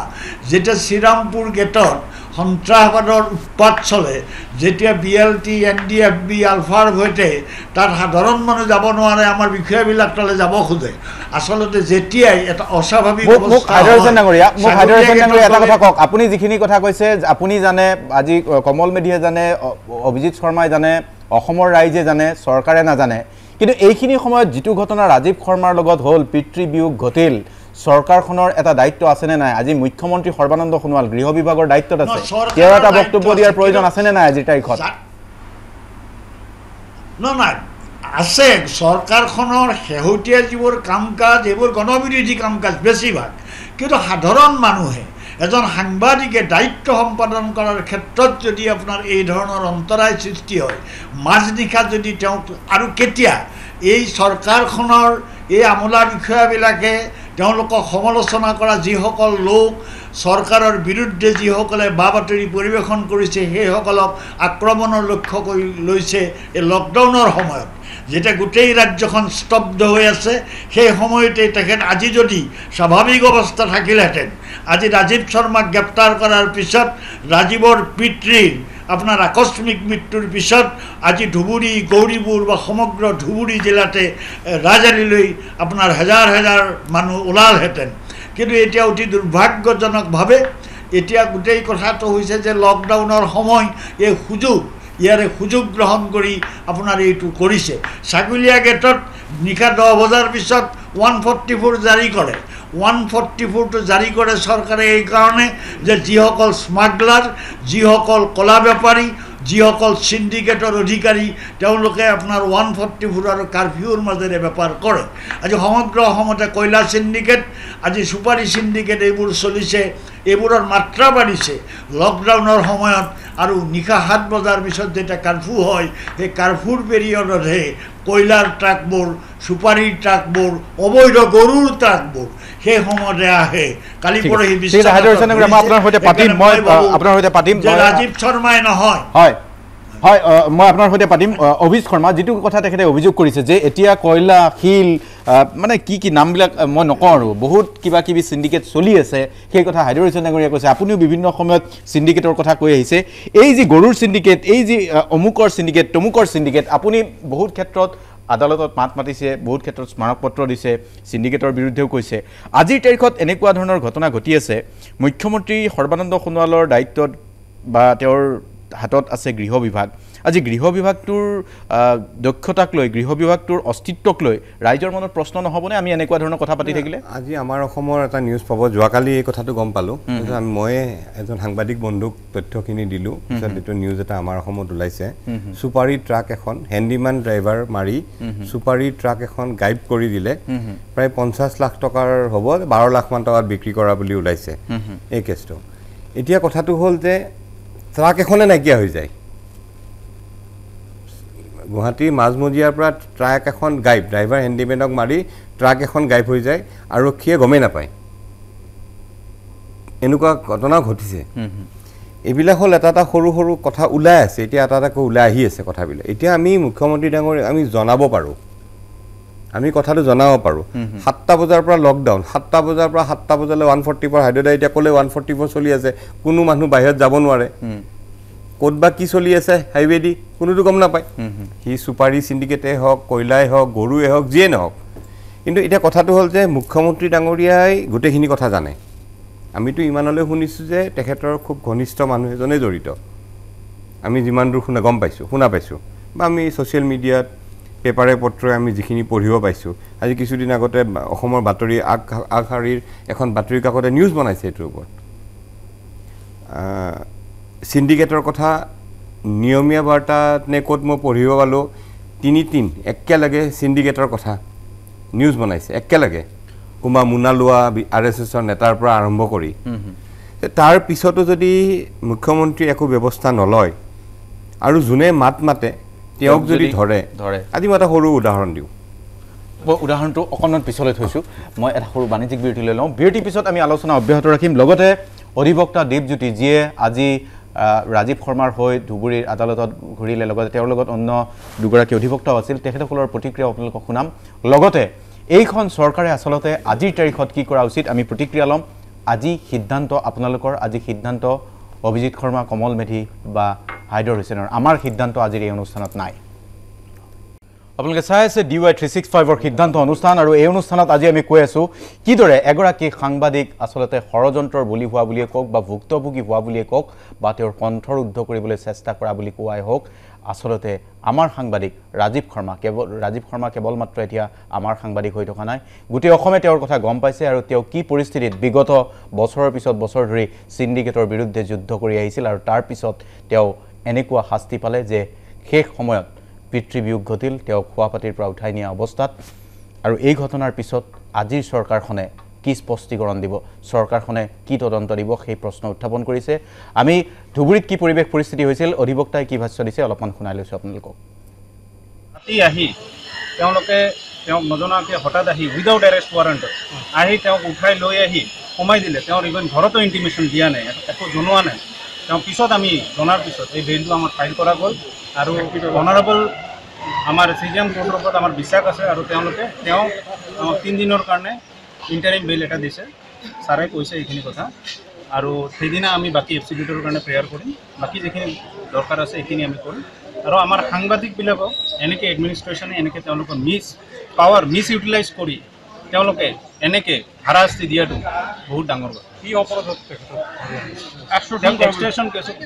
যেতিয়া শ্ৰীৰামপুৰ গেটত সন্ত্ৰাসবাদৰ উৎপাত চলে, যেতিয়া BLT, NDFB, আলফাৰ সৈতে তাত সাধাৰণ মানুহ যাব নোৱাৰে, আমাৰ বিষয়াবিলাক তালৈ যাব খোজে। আচলতে যেতিয়াই এটা অস্বাভাৱিক এটা কথা কওক, আপুনি যিখিনি কথা কৈছে, আপুনি জানে, আজি কমল মেধিয়ে জানে, অভিজিৎ শৰ্মাই জানে, অসমৰ ৰাইজে জানে, চৰকাৰে নাজানে, কিন্তু এইখিনি সময়ত যিটো ঘটনা ৰাজীৱ শৰ্মাৰ লগত হ'ল, পিতৃবিয়োগ ঘটিল, চৰকাৰখনৰ এটা দায়িত্ব আছেনে নাই? আজি মুখ্যমন্ত্ৰী সৰ্বানন্দ সোণোৱাল গৃহ বিভাগৰ দায়িত্বত আছে, তেওঁৰ এটা বক্তব্য দিয়াৰ প্ৰয়োজন আছেনে নাই আজিৰ তাৰিখত? নাই, আছে। চৰকাৰখনৰ শেহতীয়া যিবোৰ কাম কাজ, এইবোৰ গণবিৰোধী কাম কাজ বেছিভাগ, কিন্তু সাধাৰণ মানুহে, এজন সাংবাদিকে দায়িত্ব সম্পাদন কৰাৰ ক্ষেত্ৰত যদি আপোনাৰ এই ধৰণৰ অন্তৰায় সৃষ্টি হয়, মাজনিশা যদি তেওঁক, আৰু কেতিয়া এই চৰকাৰখনৰ এই আমোলা বিষয়াবিলাকে তেওঁলোকক সমালোচনা কৰা যিসকল লোক, চৰকাৰৰ বিৰুদ্ধে যিসকলে বা বাতৰি পৰিৱেশন কৰিছে, সেইসকলক আক্ৰমণৰ লক্ষ্য কৰি লৈছে এই লকডাউনৰ সময়ত, যেতিয়া গোটেই ৰাজ্যখন স্তব্ধ হৈ আছে। সেই সময়তে তেখেত আজি যদি স্বাভাৱিক অৱস্থা থাকিলহেঁতেন, আজি ৰাজীৱ শৰ্মাক গ্ৰেপ্তাৰ কৰাৰ পিছত, ৰাজীৱৰ পিতৃৰ আপোনাৰ আকস্মিক মৃত্যুৰ পিছত আজি ধুবুৰী, গৌৰীপুৰ বা সমগ্ৰ ধুবুৰী জিলাতে ৰাজআলিলৈ আপোনাৰ হেজাৰ হেজাৰ মানুহ ওলালহেঁতেন। কিন্তু এতিয়া অতি দুৰ্ভাগ্যজনকভাৱে এতিয়া গোটেই কথাটো হৈছে যে লকডাউনৰ সময়, এই ইয়াৰে সুযোগ গ্ৰহণ কৰি আপোনাৰ এইটো কৰিছে। ছাগলীয়া গেটত নিশা 10 বজাৰ পিছত 144 জাৰি কৰে। 144টো জাৰি কৰে চৰকাৰে এইকাৰণে যে যিসকল স্মাগলাৰ, যিসকল কলা বেপাৰী, যিসকল চিণ্ডিকেটৰ অধিকাৰী, তেওঁলোকে আপোনাৰ 144 আৰু কাৰফিউৰ মাজেৰে বেপাৰ কৰে। আজি সমগ্ৰ অসমতে কয়লা চিণ্ডিকেট, আজি চুপাৰী চিণ্ডিকেট এইবোৰ চলিছে, এইবোৰৰ মাত্ৰা বাঢ়িছে লকডাউনৰ সময়ত। আৰু নিশা 7 বজাৰ পিছত যেতিয়া কাৰফিউ হয়, সেই কাৰফিউৰ পিৰিয়ডতহে কয়লাৰ ট্ৰাকবোৰ, চুপাৰীৰ ট্ৰাকবোৰ, অবৈধ গৰুৰ ট্ৰাকবোৰ সেই সময়তে আহে। কালি পৰহি ৰাজীৱ শৰ্মাই নহয়, হয় হয়, মই আপোনাৰ সৈতে পাতিম। অভিজিৎ শৰ্মা, যিটো কথা তেখেতে অভিযোগ কৰিছে যে এতিয়া কয়লা, শিল, মানে কি নামবিলাক মই নকওঁ আৰু, বহুত কিবা কিবি চিণ্ডিকেট চলি আছে, সেই কথা হাইদৰ হুছেইন ডাঙৰীয়াই কৈছে। আপুনিও বিভিন্ন সময়ত চিণ্ডিকেটৰ কথা কৈ আহিছে। এই যি গৰুৰ চিণ্ডিকেট, এই যি অমুকৰ চিণ্ডিকেট, তমুকৰ চিণ্ডিকেট, আপুনি বহুত ক্ষেত্ৰত আদালতত মাত মাতিছে, বহুত ক্ষেত্ৰত স্মাৰকপত্ৰ দিছে, চিণ্ডিকেটৰ বিৰুদ্ধেও কৈছে। আজিৰ তাৰিখত এনেকুৱা ধৰণৰ ঘটনা ঘটি আছে, মুখ্যমন্ত্ৰী সৰ্বানন্দ সোণোৱালৰ দায়িত্বত বা তেওঁৰ হাতত আছে গৃহ বিভাগ, আজি গৃহ বিভাগটোৰ দক্ষতাক লৈ গৃহ বিভাগটোৰ অস্তিত্বক লৈ ৰাইজৰ মনত প্ৰশ্ন নহবনে আমি এনেকুৱা ধৰণৰ কথা পাতি থাকিলে আজি আমাৰ অসমৰ এটা নিউজ পাব যোৱাকালি এই কথাটো গম পালোঁ মই এজন সাংবাদিক বন্ধুক তথ্যখিনি দিলোঁ পিছত এইটো নিউজ এটা আমাৰ অসমত ওলাইছে চুপাৰী ট্ৰাক এখন হেণ্ডিমেন ড্ৰাইভাৰ মাৰি চুপাৰী ট্ৰাক এখন গাইব কৰি দিলে প্ৰায় 50 লাখ টকাৰ হ'ব 12 লাখ মান টকাত বিক্ৰী কৰা বুলি ওলাইছে এই কেছটো এতিয়া কথাটো হ'ল যে ট্ৰাক এখনে নাইকিয়া হৈ যায় গুৱাহাটী মাজমজিয়াৰ পৰা ট্ৰাক এখন গাইব ড্ৰাইভাৰ হেণ্ডিমেনক মাৰি ট্ৰাক এখন গাইব হৈ যায় আৰক্ষীয়ে গমেই নাপায় এনেকুৱা ঘটনা ঘটিছে এইবিলাক হ'ল এটা সৰু সৰু কথা ওলাই আছে এতিয়া এটা ওলাই আহি আছে কথাবিলাক এতিয়া আমি মুখ্যমন্ত্ৰী ডাঙৰ আমি জনাব পাৰোঁ আমি কথাটো জনাব পাৰোঁ 7টা বজাৰ পৰা লকডাউন 7টা বজাৰ পৰা 7টা বজালৈ 144 হাইড্ৰডা এতিয়া ক'লে 144 চলি আছে কোনো মানুহ বাহিৰত যাব নোৱাৰে ক'ত বা কি চলি আছে হাইৱে দি কোনোটো গম নাপায় সি চুপাৰী চিণ্ডিকেটে হওক কয়লাই হওক গৰুৱে হওক যিয়ে নহওক কিন্তু এতিয়া কথাটো হ'ল যে মুখ্যমন্ত্ৰী ডাঙৰীয়াই গোটেইখিনি কথা জানে আমিতো ইমানলৈ শুনিছোঁ যে তেখেতৰ খুব ঘনিষ্ঠ মানুহ এজনে জড়িত আমি যিমান দূৰ শুনা পাইছোঁ বা আমি ছ'চিয়েল মিডিয়াত পেপাৰে পত্ৰই আমি যিখিনি পঢ়িব পাইছোঁ আজি কিছুদিন আগতে অসমৰ বাতৰি আগশাৰীৰ এখন বাতৰি কাকতে নিউজ বনাইছে এইটোৰ ওপৰত চিণ্ডিকেটৰ কথা নিয়মীয়া বাৰ্তাত নে ক'ত মই পঢ়িব পালোঁ 3 একেলগে চিণ্ডিকেটৰ কথা নিউজ বনাইছে একেলগে কোমা মুনা লোৱা RSSৰ নেতাৰ পৰা আৰম্ভ কৰি তাৰ পিছতো যদি মুখ্যমন্ত্ৰী একো ব্যৱস্থা নলয় আৰু যোনে মাতে তেওঁক যদি ধৰে আজি মই এটা সৰু উদাহৰণ দিওঁ মই উদাহৰণটো অকণমান পিছলৈ থৈছোঁ মই এটা সৰু বাণিজ্যিক বিৰতি লৈ লওঁ বিৰতিৰ পিছত আমি আলোচনা অব্যাহত ৰাখিম লগতে অধিবক্তা দীপজ্যোতি যিয়ে আজি ৰাজীৱ শৰ্মাৰ হৈ ধুবুৰীৰ আদালতত ঘূৰিলে লগতে তেওঁৰ লগত অন্য দুগৰাকী অধিবক্তাও আছিল তেখেতসকলৰ প্ৰতিক্ৰিয়া আপোনালোকক শুনাম লগতে এইখন চৰকাৰে আচলতে আজিৰ তাৰিখত কি কৰা উচিত আমি প্ৰতিক্ৰিয়া ল'ম আজি সিদ্ধান্ত আপোনালোকৰ আজি সিদ্ধান্ত অভিজিৎ শৰ্মা কমল মেধি বা হাইদৰ হুছেইনৰ আমাৰ সিদ্ধান্ত আজিৰ এই অনুষ্ঠানত নাই আপোনালোকে চাই আছে DY 365ৰ সিদ্ধান্ত অনুষ্ঠান আৰু এই অনুষ্ঠানত আজি আমি কৈ আছোঁ কিদৰে এগৰাকী সাংবাদিক আচলতে ষড়যন্ত্ৰৰ বলি হোৱা বুলিয়ে কওক বা ভুক্তভোগী হোৱা বুলিয়ে কওক বা তেওঁৰ কণ্ঠৰ উদ্ধ কৰিবলৈ চেষ্টা কৰা বুলি কোৱাই হওক আচলতে আমাৰ সাংবাদিক ৰাজীৱ শৰ্মা কেৱল মাত্ৰ এতিয়া আমাৰ সাংবাদিক হৈ থকা নাই গোটেই অসমে তেওঁৰ কথা গম পাইছে আৰু তেওঁ কি পৰিস্থিতিত বিগত বছৰৰ পিছত বছৰ ধৰি চিণ্ডিকেটৰ বিৰুদ্ধে যুদ্ধ কৰি আহিছিল আৰু তাৰ পিছত তেওঁ এনেকুৱা শাস্তি পালে যে শেষ সময়ত পিতৃবিয়োগ ঘটিল তেওঁ খোৱাপাতিৰ পৰা উঠাই নিয়া অৱস্থাত আৰু এই ঘটনাৰ পিছত আজিৰ চৰকাৰখনে কি স্পষ্টীকৰণ দিব চৰকাৰখনে কি তদন্ত দিব সেই প্ৰশ্ন উত্থাপন কৰিছে আমি ধুবুৰীত কি পৰিৱেশ পৰিস্থিতি হৈছিল অধিবক্তাই কি ভাষ্য দিছে অলপমান শুনাই লৈছোঁ আপোনালোকক ৰাতি আহি তেওঁলোকে তেওঁক নজনাকৈ হঠাৎ আহি উইদাউট এৰেষ্ট ৱাৰেণ্টত আহি তেওঁক উঠাই লৈ আহি সোমাই দিলে তেওঁৰ ইভেন ঘৰতো ইণ্টিমেশ্যন দিয়া নাই একো জনোৱা নাই তেওঁ পিছত আমি জনাৰ পিছত এই বেইলটো আমাৰ ফাইল কৰা গ'ল আৰু অনাৰেবল আমাৰ CJM কোৰ্টৰ ওপৰত আমাৰ বিশ্বাস আছে আৰু তেওঁলোকে তেওঁক 3 দিনৰ কাৰণে ইণ্টাৰিম বেইল এটা দিছে ছাৰে কৈছে এইখিনি কথা আৰু সেইদিনা আমি বাকী এফচিডিউটৰ কাৰণে প্ৰেয়াৰ কৰিম বাকী যিখিনি দৰকাৰ আছে এইখিনি আমি কৰিম আৰু আমাৰ সাংবাদিকবিলাকক এনেকৈ এডমিনিষ্ট্ৰেশ্যনে এনেকৈ তেওঁলোকৰ পাৱাৰ মিছ ইউটিলাইজ কৰি তেওঁলোকে এনেকৈ হাৰাশাস্তি দিয়াটো বহুত ডাঙৰ কথা কি অপৰাধত এক্সট্ৰেকশ্যন কেছত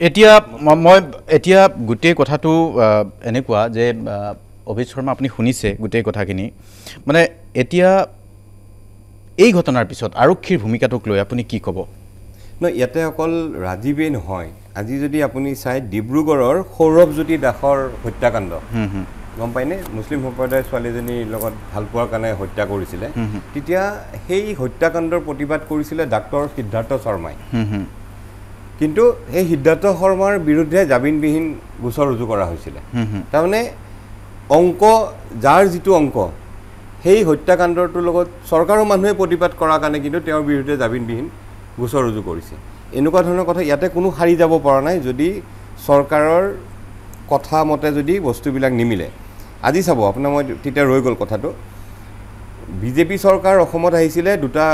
এতিয়া গোটেই কথাটো এনেকুৱা যে অভিজিৎ শৰ্মা আপুনি শুনিছে গোটেই কথাখিনি মানে এতিয়া এই ঘটনাৰ পিছত আৰক্ষীৰ ভূমিকাটোক লৈ আপুনি কি ক'ব ইয়াতে অকল ৰাজীৱেই নহয় আজি যদি আপুনি চাই ডিব্ৰুগড়ৰ সৌৰভজ্যোতি দাসৰ হত্যাকাণ্ড গম পায়নে মুছলিম সম্প্ৰদায়ৰ ছোৱালীজনীৰ লগত ভাল পোৱাৰ কাৰণে হত্যা কৰিছিলে তেতিয়া সেই হত্যাকাণ্ডৰ প্ৰতিবাদ কৰিছিলে ডাক্তৰ সিদ্ধাৰ্থ শৰ্মাই কিন্তু সেই সিদ্ধাৰ্থ শৰ্মাৰ বিৰুদ্ধে জামিনবিহীন গোচৰ ৰুজু কৰা হৈছিলে তাৰমানে অংক যাৰ যিটো অংক সেই হত্যাকাণ্ডটোৰ লগত চৰকাৰৰ মানুহে প্ৰতিবাদ কৰাৰ কাৰণে কিন্তু তেওঁৰ বিৰুদ্ধে জামিনবিহীন গোচৰ ৰুজু কৰিছে এনেকুৱা ধৰণৰ কথা ইয়াতে কোনো সাৰি যাব পৰা নাই যদি চৰকাৰৰ কথা মতে যদি বস্তুবিলাক নিমিলে আজি চাব আপোনাৰ মই তেতিয়া ৰৈ গ'ল কথাটো বিজেপি চৰকাৰ অসমত আহিছিলে দুটা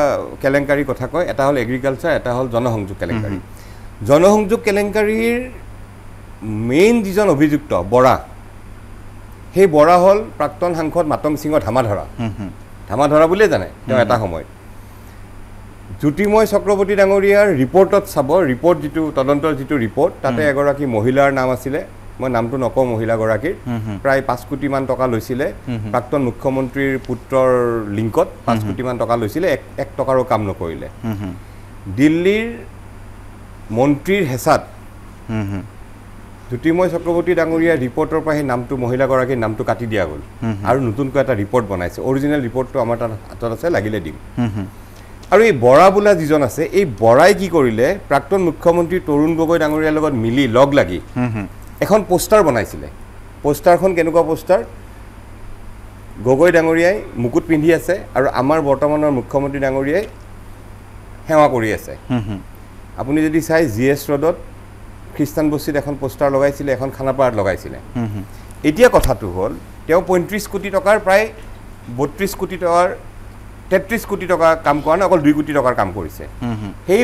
কেলেংকাৰী কথা কয় এটা হ'ল এগ্ৰিকালচাৰ এটা হ'ল জনসংযোগ কেলেংকাৰী জনসংযোগ কেলেংকাৰীৰ মেইন যিজন অভিযুক্ত বৰা সেই বৰা হ'ল প্ৰাক্তন সাংসদ মাতং সিঙৰ ধামাধৰা বুলিয়ে জানে তেওঁ এটা সময়ত জ্যোতিময় চক্ৰৱৰ্তী ডাঙৰীয়াৰ ৰিপৰ্টত চাব ৰিপৰ্ট যিটো তদন্তৰ যিটো ৰিপৰ্ট তাতে এগৰাকী মহিলাৰ নাম আছিলে মই নামটো নকওঁ মহিলাগৰাকীৰ প্ৰায় 5 কোটিমান টকা লৈছিলে প্ৰাক্তন মুখ্যমন্ত্ৰীৰ পুত্ৰৰ লিংকত 5 কোটিমান টকা লৈছিলে 1 টকাৰো কাম নকৰিলে দিল্লীৰ মন্ত্ৰীৰ হেঁচাত জ্যোতিময় চক্ৰৱৰ্তী ডাঙৰীয়াৰ ৰিপৰ্টৰ পৰা সেই নামটো মহিলাগৰাকীৰ নামটো কাটি দিয়া গ'ল আৰু নতুনকৈ এটা ৰিপৰ্ট বনাইছে অৰিজিনেল ৰিপৰ্টটো আমাৰ তাত হাতত আছে লাগিলে দিম আৰু এই বৰা বোলা যিজন আছে এই বৰাই কি কৰিলে প্ৰাক্তন মুখ্যমন্ত্ৰী তৰুণ গগৈ ডাঙৰীয়াৰ লগত মিলি লগ লাগি এখন পোষ্টাৰ বনাইছিলে পোষ্টাৰখন কেনেকুৱা পোষ্টাৰ গগৈ ডাঙৰীয়াই মুকুট পিন্ধি আছে আৰু আমাৰ বৰ্তমানৰ মুখ্যমন্ত্ৰী ডাঙৰীয়াই সেৱা কৰি আছে আপুনি যদি চাই জিএছ ৰোডত খ্ৰীষ্টান বস্তিত এখন পোষ্টাৰ লগাইছিলে এখন খানাপাৰাত লগাইছিলে এতিয়া কথাটো হ'ল তেওঁ 35 কোটি টকাৰ প্ৰায় 32 কোটি টকাৰ 33 কোটি টকা কাম কৰা নাই অকল 2 কোটি টকাৰ কাম কৰিছে সেই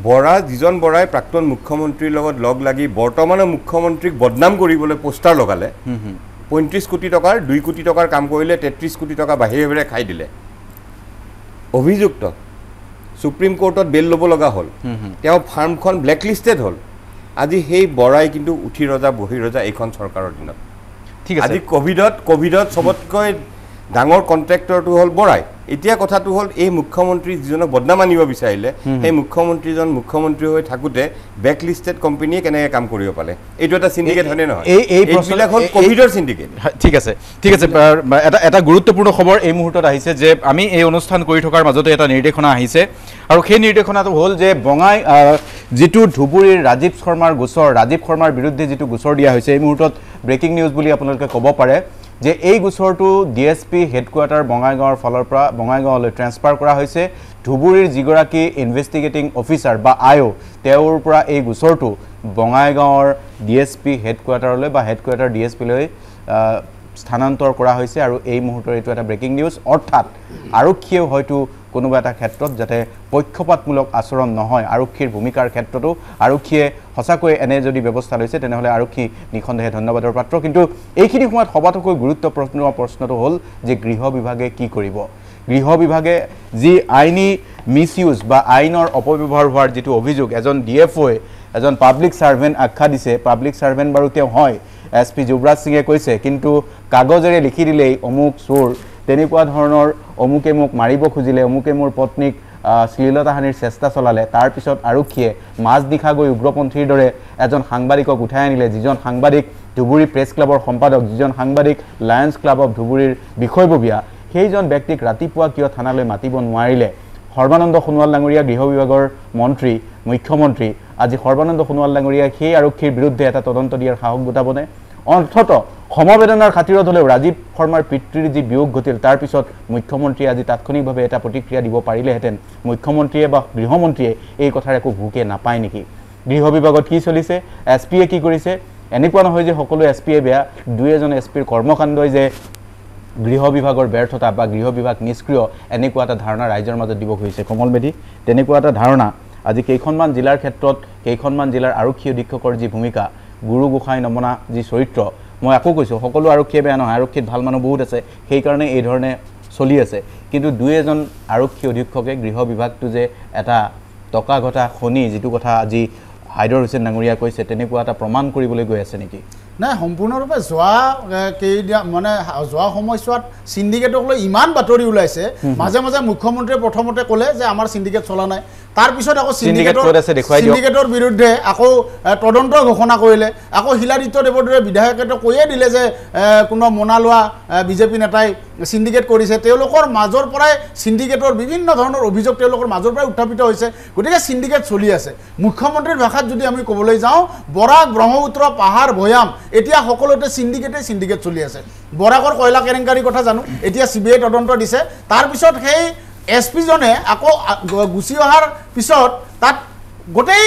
বৰা যিজন বৰাই প্ৰাক্তন মুখ্যমন্ত্ৰীৰ লগত লগ লাগি বৰ্তমানৰ মুখ্যমন্ত্ৰীক বদনাম কৰিবলৈ পোষ্টাৰ লগালে 35 কোটি টকাৰ 2 কোটি টকাৰ কাম কৰিলে 33 কোটি টকা বাহিৰে খাই দিলে অভিযুক্ত সুপ্ৰিম কোৰ্টত বেল ল'ব লগা হ'ল তেওঁ ফাৰ্মখন ব্লেকলিষ্টেড হ'ল আজি সেই বৰাই কিন্তু উঠি ৰজা বহি ৰজা এইখন চৰকাৰৰ দিনত ঠিক আছে আজি কোভিডত সবতকৈ ডাঙৰ কন্ট্ৰাক্টৰটো হ'ল বৰাই এতিয়া কথাটো হ'ল এই মুখ্যমন্ত্ৰী যিজনক বদনাম আনিব বিচাৰিলে সেই মুখ্যমন্ত্ৰীজন মুখ্যমন্ত্ৰী হৈ থাকোঁতে ব্লেকলিষ্টেড কোম্পানীয়ে কেনেকৈ কাম কৰিব পালে এইটো এটা সিন্ডিকেট হয়নে নহয় এই প্ৰশ্নবিলাক হ'ল কোভিডৰ সিন্ডিকেট ঠিক আছে এটা গুৰুত্বপূৰ্ণ খবৰ এই মুহূৰ্তত আহিছে যে আমি এই অনুষ্ঠান কৰি থকাৰ মাজতে এটা নিৰ্দেশনা আহিছে আৰু সেই নিৰ্দেশনাটো হ'ল যে বঙাই যিটো ধুবুৰীৰ ৰাজীৱ শৰ্মাৰ গোচৰ ৰাজীৱ শৰ্মাৰ বিৰুদ্ধে যিটো গোচৰ দিয়া হৈছে এই মুহূৰ্তত ব্ৰেকিং নিউজ বুলি আপোনালোকে ক'ব পাৰে যে এই গোচৰটো ডিএছপি হেডকোৱাৰ্টাৰ বঙাইগাঁৱৰ ফালৰ পৰা বঙাইগাঁৱলৈ ট্ৰেন্সফাৰ কৰা হৈছে ধুবুৰীৰ যিগৰাকী ইনভেষ্টিগেটিং অফিচাৰ বা আইঅ তেওঁৰ পৰা এই গোচৰটো বঙাইগাঁৱৰ ডিএছপি হেডকোৱাৰ্টাৰলৈ বা হেডকোৱাৰ্টাৰ ডিএছপিলৈ স্থানান্তৰ কৰা হৈছে আৰু এই মুহূৰ্তৰ এইটো এটা ব্ৰেকিং নিউজ অৰ্থাৎ আৰক্ষীয়েও হয়তো কোনোবা এটা ক্ষেত্ৰত যাতে পক্ষপাতমূলক আচৰণ নহয় আৰক্ষীৰ ভূমিকাৰ ক্ষেত্ৰতো আৰক্ষীয়ে সঁচাকৈ এনে যদি ব্যৱস্থা লৈছে তেনেহ'লে আৰক্ষী নিঃসন্দেহে ধন্যবাদৰ পাত্ৰ কিন্তু এইখিনি সময়ত সবাতোকৈ গুৰুত্বপূৰ্ণ প্ৰশ্নটো হ'ল যে গৃহ বিভাগে কি কৰিব গৃহ বিভাগে যি আইনী মিছইউজ বা আইনৰ অপব্যৱহাৰ হোৱাৰ যিটো অভিযোগ এজন ডিএফঅ'য়ে এজন পাব্লিক ছাৰ্ভেণ্ট আখ্যা দিছে পাব্লিক ছাৰ্ভেণ্ট বাৰু তেওঁ হয় SP যুৱৰাজ সিঙে কৈছে কিন্তু কাগজেৰে লিখি দিলেই অমুক চোৰ তেনেকুৱা ধৰণৰ অমুকে মোক মাৰিব খুজিলে অমুকে মোৰ পত্নীক শ্লীলতাহানিৰ চেষ্টা চলালে তাৰ পিছত আৰক্ষীয়ে মাজনিশা গৈ উগ্ৰপন্থীৰ দৰে এজন সাংবাদিকক উঠাই আনিলে যিজন সাংবাদিক ধুবুৰী প্ৰেছ ক্লাবৰ সম্পাদক যিজন সাংবাদিক লায়ন্স ক্লাব অফ ধুবুৰীৰ বিষয়ববীয়া সেইজন ব্যক্তিক ৰাতিপুৱা কিয় থানালৈ মাতিব নোৱাৰিলে সৰ্বানন্দ সোণোৱাল ডাঙৰীয়া গৃহ বিভাগৰ মন্ত্ৰী মুখ্যমন্ত্ৰী আজি সৰ্বানন্দ সোণোৱাল ডাঙৰীয়াই সেই আৰক্ষীৰ বিৰুদ্ধে এটা তদন্ত দিয়াৰ সাহস গোটাবনে অন্তত সমবেদনাৰ খাতিৰত হ'লেও ৰাজীৱ শৰ্মাৰ পিতৃৰ যি বিয়োগ ঘটিল তাৰ পিছত মুখ্যমন্ত্ৰীয়ে আজি তাৎক্ষণিকভাৱে এটা প্ৰতিক্ৰিয়া দিব পাৰিলেহেঁতেন মুখ্যমন্ত্ৰীয়ে বা গৃহমন্ত্ৰীয়ে এই কথাৰ একো ভুকে নাপায় নেকি গৃহ বিভাগত কি চলিছে এছপিয়ে কি কৰিছে এনেকুৱা নহয় যে সকলো এছপিয়ে বেয়া দুই এজন এছপিৰ কৰ্মকাণ্ডই যে গৃহ বিভাগৰ ব্যৰ্থতা বা গৃহ বিভাগ নিষ্ক্ৰিয় এনেকুৱা এটা ধাৰণা ৰাইজৰ মাজত দিব খুজিছে কমল মেধি তেনেকুৱা এটা ধাৰণা আজি কেইখনমান জিলাৰ ক্ষেত্ৰত কেইখনমান জিলাৰ আৰক্ষী অধীক্ষকৰ যি ভূমিকা গুৰু গোসাঁই নমনা যি চৰিত্ৰ মই আকৌ কৈছোঁ সকলো আৰক্ষীয়ে বেয়া নহয় আৰক্ষীত ভাল মানুহ বহুত আছে সেইকাৰণে এই ধৰণে চলি আছে কিন্তু দুই এজন আৰক্ষী অধীক্ষকে গৃহ বিভাগটো যে এটা টকা ঘটা খনি যিটো কথা আজি হাইদৰ হুছেইন ডাঙৰীয়া কৈছে তেনেকুৱা এটা প্ৰমাণ কৰিবলৈ গৈ আছে নেকি নাই সম্পূৰ্ণৰূপে যোৱা মানে যোৱা সময়ছোৱাত সিন্ডিকেটক লৈ ইমান বাতৰি ওলাইছে মাজে মাজে মুখ্যমন্ত্ৰীয়ে প্ৰথমতে ক'লে যে আমাৰ সিন্ডিকেট চলা নাই তাৰ পিছত আকৌ সিন্ডিকেটৰ বিৰুদ্ধে আকৌ তদন্ত ঘোষণা কৰিলে আকৌ হিলাদিত্য দেৱৰ দৰে বিধায়কে কৈয়ে দিলে যে কোনো মনা লোৱা বিজেপি নেতাই সিন্ডিকেট কৰিছে তেওঁলোকৰ মাজৰ পৰাই সিন্ডিকেটৰ বিভিন্ন ধৰণৰ অভিযোগ তেওঁলোকৰ মাজৰ পৰাই উত্থাপিত হৈছে গতিকে সিন্ডিকেট চলি আছে মুখ্যমন্ত্ৰীৰ ভাষাত যদি আমি ক'বলৈ যাওঁ বৰাক ব্ৰহ্মপুত্ৰ পাহাৰ ভৈয়াম এতিয়া সকলোতে সিন্ডিকেট চলি আছে বৰাকৰ কয়লা কেলেংকাৰীৰ কথা জানো এতিয়া CBI তদন্ত দিছে তাৰ পিছত সেই SP জনে আকৌ গুচি অহাৰ পিছত তাত গোটেই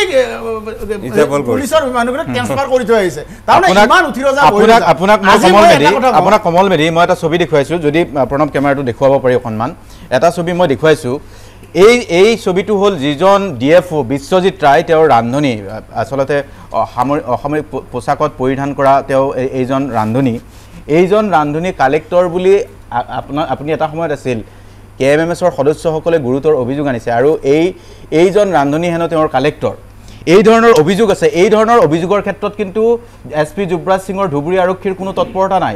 পুলিচৰ মানুহবিলাক ট্ৰান্সফাৰ কৰি থৈ আহিছে তাৰমানে ইমান উঠি ৰজা আপোনাক কমল মেধি মই এটা ছবি দেখুৱাইছোঁ যদি প্ৰণৱ কেমেৰাটো দেখুৱাব পাৰি অকণমান এটা ছবি মই দেখুৱাইছোঁ এই ছবিটো হ'ল যিজন DFO বিশ্বজিৎ ৰায় তেওঁৰ ৰান্ধনী আচলতে অসামৰিক পোছাকত পৰিধান কৰা তেওঁ এইজন ৰান্ধনী কালেক্টৰ বুলি আপুনি এটা সময়ত আছিল KMMSৰ সদস্যসকলে গুৰুতৰ অভিযোগ আনিছে আৰু এইজন ৰান্ধনী হেনো তেওঁৰ কালেক্টৰ এই ধৰণৰ অভিযোগ আছে এই ধৰণৰ অভিযোগৰ ক্ষেত্ৰত কিন্তু SP যুৱৰাজ সিঙৰ ধুবুৰী আৰক্ষীৰ কোনো তৎপৰতা নাই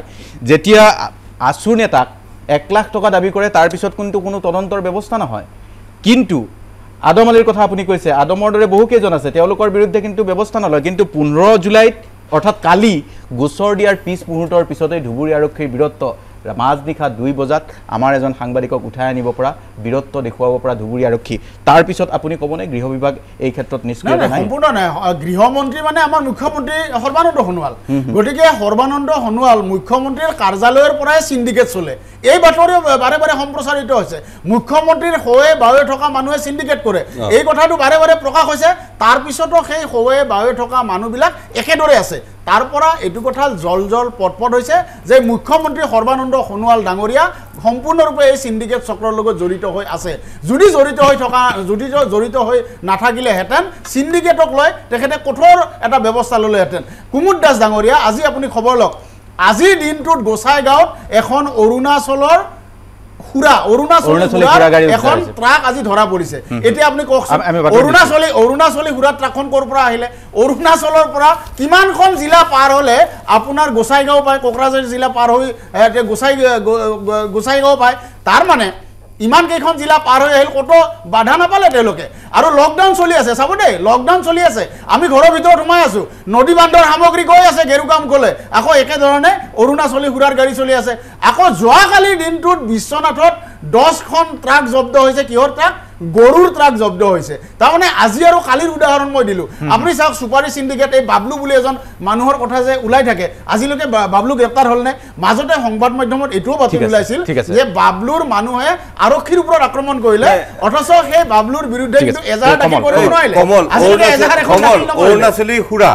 যেতিয়া আছু নেতাক 1 লাখ টকা দাবী কৰে তাৰ পিছত কিন্তু কোনো তদন্তৰ ব্যৱস্থা নহয় কিন্তু আদম আলীৰ কথা আপুনি কৈছে আদমৰ দৰে বহু কেইজন আছে তেওঁলোকৰ বিৰুদ্ধে কিন্তু ব্যৱস্থা নলয় কিন্তু 15 জুলাইত অৰ্থাৎ কালি গোচৰ দিয়াৰ পিছ মুহূৰ্তৰ পিছতেই ধুবুৰী আৰক্ষীৰ বীৰত্ব মাজনিশা 2 বজাত আমাৰ এজন সাংবাদিকক উঠাই আনিব পৰা বীৰত্ব দেখুৱাব পৰা ধুবুৰী আৰক্ষী তাৰ পিছত আপুনি ক'বনে গৃহ বিভাগ এই ক্ষেত্ৰত নিষ্ক্ৰিয় নাই সম্পূৰ্ণ নাই গৃহমন্ত্ৰী মানে আমাৰ মুখ্যমন্ত্ৰী সৰ্বানন্দ সোণোৱাল গতিকে সৰ্বানন্দ সোণোৱাল মুখ্যমন্ত্ৰীৰ কাৰ্যালয়ৰ পৰাই সিন্ডিকেট চলে এই বাতৰি বাৰে বাৰে সম্প্ৰচাৰিত হৈছে মুখ্যমন্ত্ৰীৰ হৈ বাৱে থকা মানুহে সিন্ডিকেট কৰে এই কথাটো বাৰে বাৰে প্ৰকাশ হৈছে তাৰ পিছতো সেই হৈ বাৱে থকা মানুহবিলাক একেদৰে আছে তাৰ পৰা এটু কথা জল পটপট হৈছে যে মুখ্যমন্ত্ৰী সৰ্বানন্দ সোণোৱাল ডাঙৰীয়া সম্পূৰ্ণৰূপে এই সিন্ডিকেট চক্ৰৰ লগত জড়িত হৈ আছে যদি জড়িত হৈ নাথাকিলে হেতেন সিন্ডিকেটক লৈ তেখেতে কঠোৰ এটা ব্যৱস্থা ললেহেঁতেন কুমুদ দাস ডাঙৰীয়া আজি আপুনি খবৰ লওক আজিৰ দিনটোত গোসাইগাঁৱত এখন অৰুণাচলৰ এখন ট্ৰাক আজি ধৰা পৰিছে এতিয়া আপুনি কওকচোন অৰুণাচলী হুৰা ট্ৰাকখন ক'ৰ পৰা আহিলে অৰুণাচলৰ পৰা কিমানখন জিলা পাৰ হ'লে আপোনাৰ গোসাইগাঁও পায় কোকৰাঝাৰ জিলা পাৰ হৈ গোসাইগাঁও পায় তাৰ মানে ইমান কেইখন জিলা পাৰ হৈ আহিল কত বাধা নাপালে তেওঁলোকে আৰু লকডাউন চলি আছে চাব দেই লকডাউন চলি আছে আমি ঘৰৰ ভিতৰত সোমাই আছো নদী বান্ধৰ সামগ্ৰী গৈ আছে গেৰুকাম গ'লে আকৌ একেধৰণে অৰুণাচলী হুৰাৰ গাড়ী চলি আছে আকৌ যোৱাকালিৰ দিনটোত বিশ্বনাথত 10খন ট্ৰাক জব্দ হৈছে কিহৰ ট্ৰাক গৰুৰ ট্ৰাক জব্দ হৈছে তাৰমানে আজি আৰু কালিৰ উদাহৰণ মই দিলো আপুনি চাওক সুপাৰী সিন্ডিকেট এই বাবলু বুলি এজন মানুহৰ কথা যে ওলাই থাকে আজিলৈকে বাবলু গ্ৰেপ্তাৰ হলনে মাজতে সংবাদ মাধ্যমত এটোও বাতৰি ওলাইছিল যে বাবলুৰ মানুহে আৰক্ষীৰ ওপৰত আক্ৰমণ কৰিলে অথচ সেই বাবলুৰ বিৰুদ্ধে কিন্তু এজাহাৰ দাখিল কৰিব নোৱাৰিলে কমল অৰুণাচলী হুৰা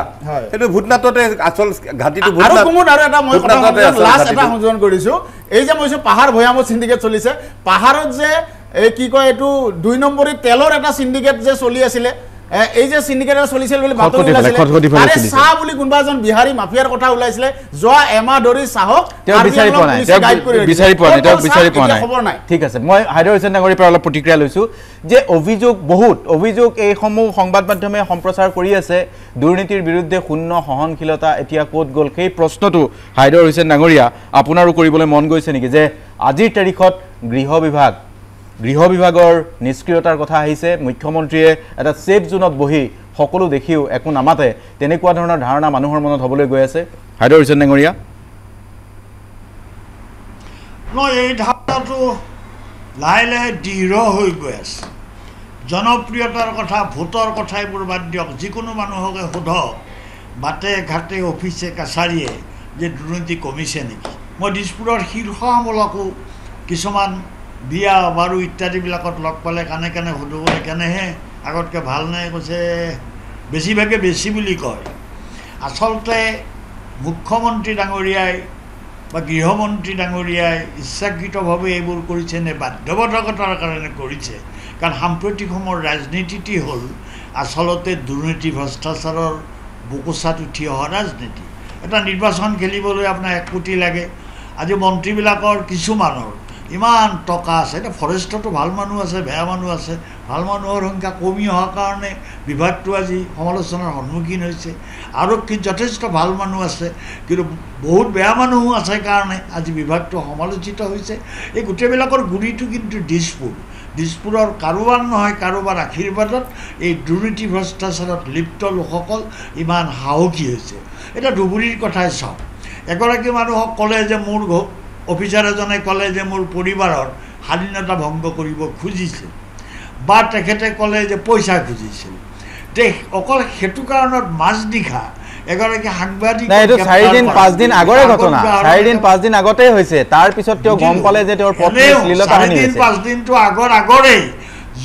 সেইটো ভূতনাথতে আচল ঘাটিটো আৰু কুমুদ আৰু এটা মই কথা লাষ্ট এটা সংযোজন কৰিছো এই যে মই পাহাৰ ভয়ামত সিন্ডিকেট চলিছে পাহাৰত যে এই কি কয় এটো 2 নম্বৰী তেলৰ এটা সিন্ডিকেট যে চলি আছিল এই যে সিন্ডিকেট চলিছিল বুলি বাতৰি ওলাইছিল আৰে চাহ বুলি কোনবা এজন বিহাৰী মাফিয়াৰ কথা ওলাইছিল যোৱা এমা দৰি চাহক বিচাৰি পোৱা নাই ঠিক আছে মই হাইদৰ হোসেন ডাঙৰীৰ পৰা অলপ প্ৰতিক্ৰিয়া লৈছো যে অভিযোগ এই সমূহ সংবাদ মাধ্যমে সম্প্ৰচাৰ কৰি আছে দুৰ্নীতিৰ বিৰুদ্ধে শূন্য সহনশীলতা এতিয়া ক'ত গ'ল সেই প্ৰশ্নটো হাইদৰ হোসেন ডাঙৰীয়া আপোনাৰো কৰিবলৈ মন গৈছে নেকি যে আজিৰ তাৰিখত গৃহ বিভাগৰ নিষ্ক্ৰিয়তাৰ কথা আহিছে মুখ্যমন্ত্ৰীয়ে এটা সেফ জোনত বহি সকলো দেখিও একো নামাতে তেনেকুৱা ধৰণৰ ধাৰণা মানুহৰ মনত হ'বলৈ গৈ আছে হাইদৰ হোসেন ডাঙৰীয়া এই ধাৰণাটো লাহে লাহে দৃঢ় হৈ গৈ আছে জনপ্ৰিয়তাৰ কথা ভোটৰ কথা এইবোৰ বাদ দিয়ক যিকোনো মানুহকে সোধক বাটে ঘাটে অফিচে কাছাৰীয়ে যে দুৰ্নীতি কমিছে নেকি মই দিছপুৰৰ শীৰ্ষমূলকো কিছুমান বিয়া বাৰু ইত্যাদিবিলাকত লগ পালে কানে কানে সুধিবলৈ কেনেহে আগতকৈ ভাল নাই কৈছে বেছিভাগে বেছি বুলি কয় আচলতে মুখ্যমন্ত্ৰী ডাঙৰীয়াই বা গৃহমন্ত্ৰী ডাঙৰীয়াই ইচ্ছাকৃতভাৱে এইবোৰ কৰিছে নে বাধ্যবাধকতাৰ কাৰণে কৰিছে কাৰণ সাম্প্ৰতিক সময়ৰ ৰাজনীতিটি হ'ল আচলতে দুৰ্নীতি ভ্ৰষ্টাচাৰৰ বুকুচাত উঠি অহা ৰাজনীতি এটা নিৰ্বাচন খেলিবলৈ আপোনাৰ 1 কোটি লাগে আজি মন্ত্ৰীবিলাকৰ কিছুমানৰ ইমান টকা আছে এটা ফৰেষ্টতো ভাল মানুহ আছে বেয়া মানুহ আছে ভাল মানুহৰ সংখ্যা কমি অহাৰ কাৰণে বিভাগটো আজি সমালোচনাৰ সন্মুখীন হৈছে আৰক্ষীত যথেষ্ট ভাল মানুহ আছে কিন্তু বহুত বেয়া মানুহো আছে কাৰণে আজি বিভাগটো সমালোচিত হৈছে এই গোটেইবিলাকৰ গুৰিটো কিন্তু দিছপুৰৰ কাৰোবাৰ নহয় কাৰোবাৰ আশীৰ্বাদত এই দুৰ্নীতি ভ্ৰষ্টাচাৰত লিপ্ত লোকসকল ইমান সাহসী হৈছে এতিয়া ধুবুৰীৰ কথাই চাওক এগৰাকী মানুহক ক'লে যে মোৰ অফিচাৰ এজনে ক'লে যে মোৰ পৰিবাৰৰ স্বাধীনতা ভংগ কৰিব খুজিছিল বা তেখেতে ক'লে যে পইচা খুজিছিল অকল সেইটো কাৰণত মাজনিশা এগৰাকী সাংবাদিক এইটো 4 দিন 5 দিন আগৰে ঘটনা 4 দিন 5 দিন আগতেই হৈছে তাৰ পিছত তেওঁ গম পালে যে তেওঁৰ পত্নী শ্লীলতা হানি হৈছে 5 দিনটো আগৰে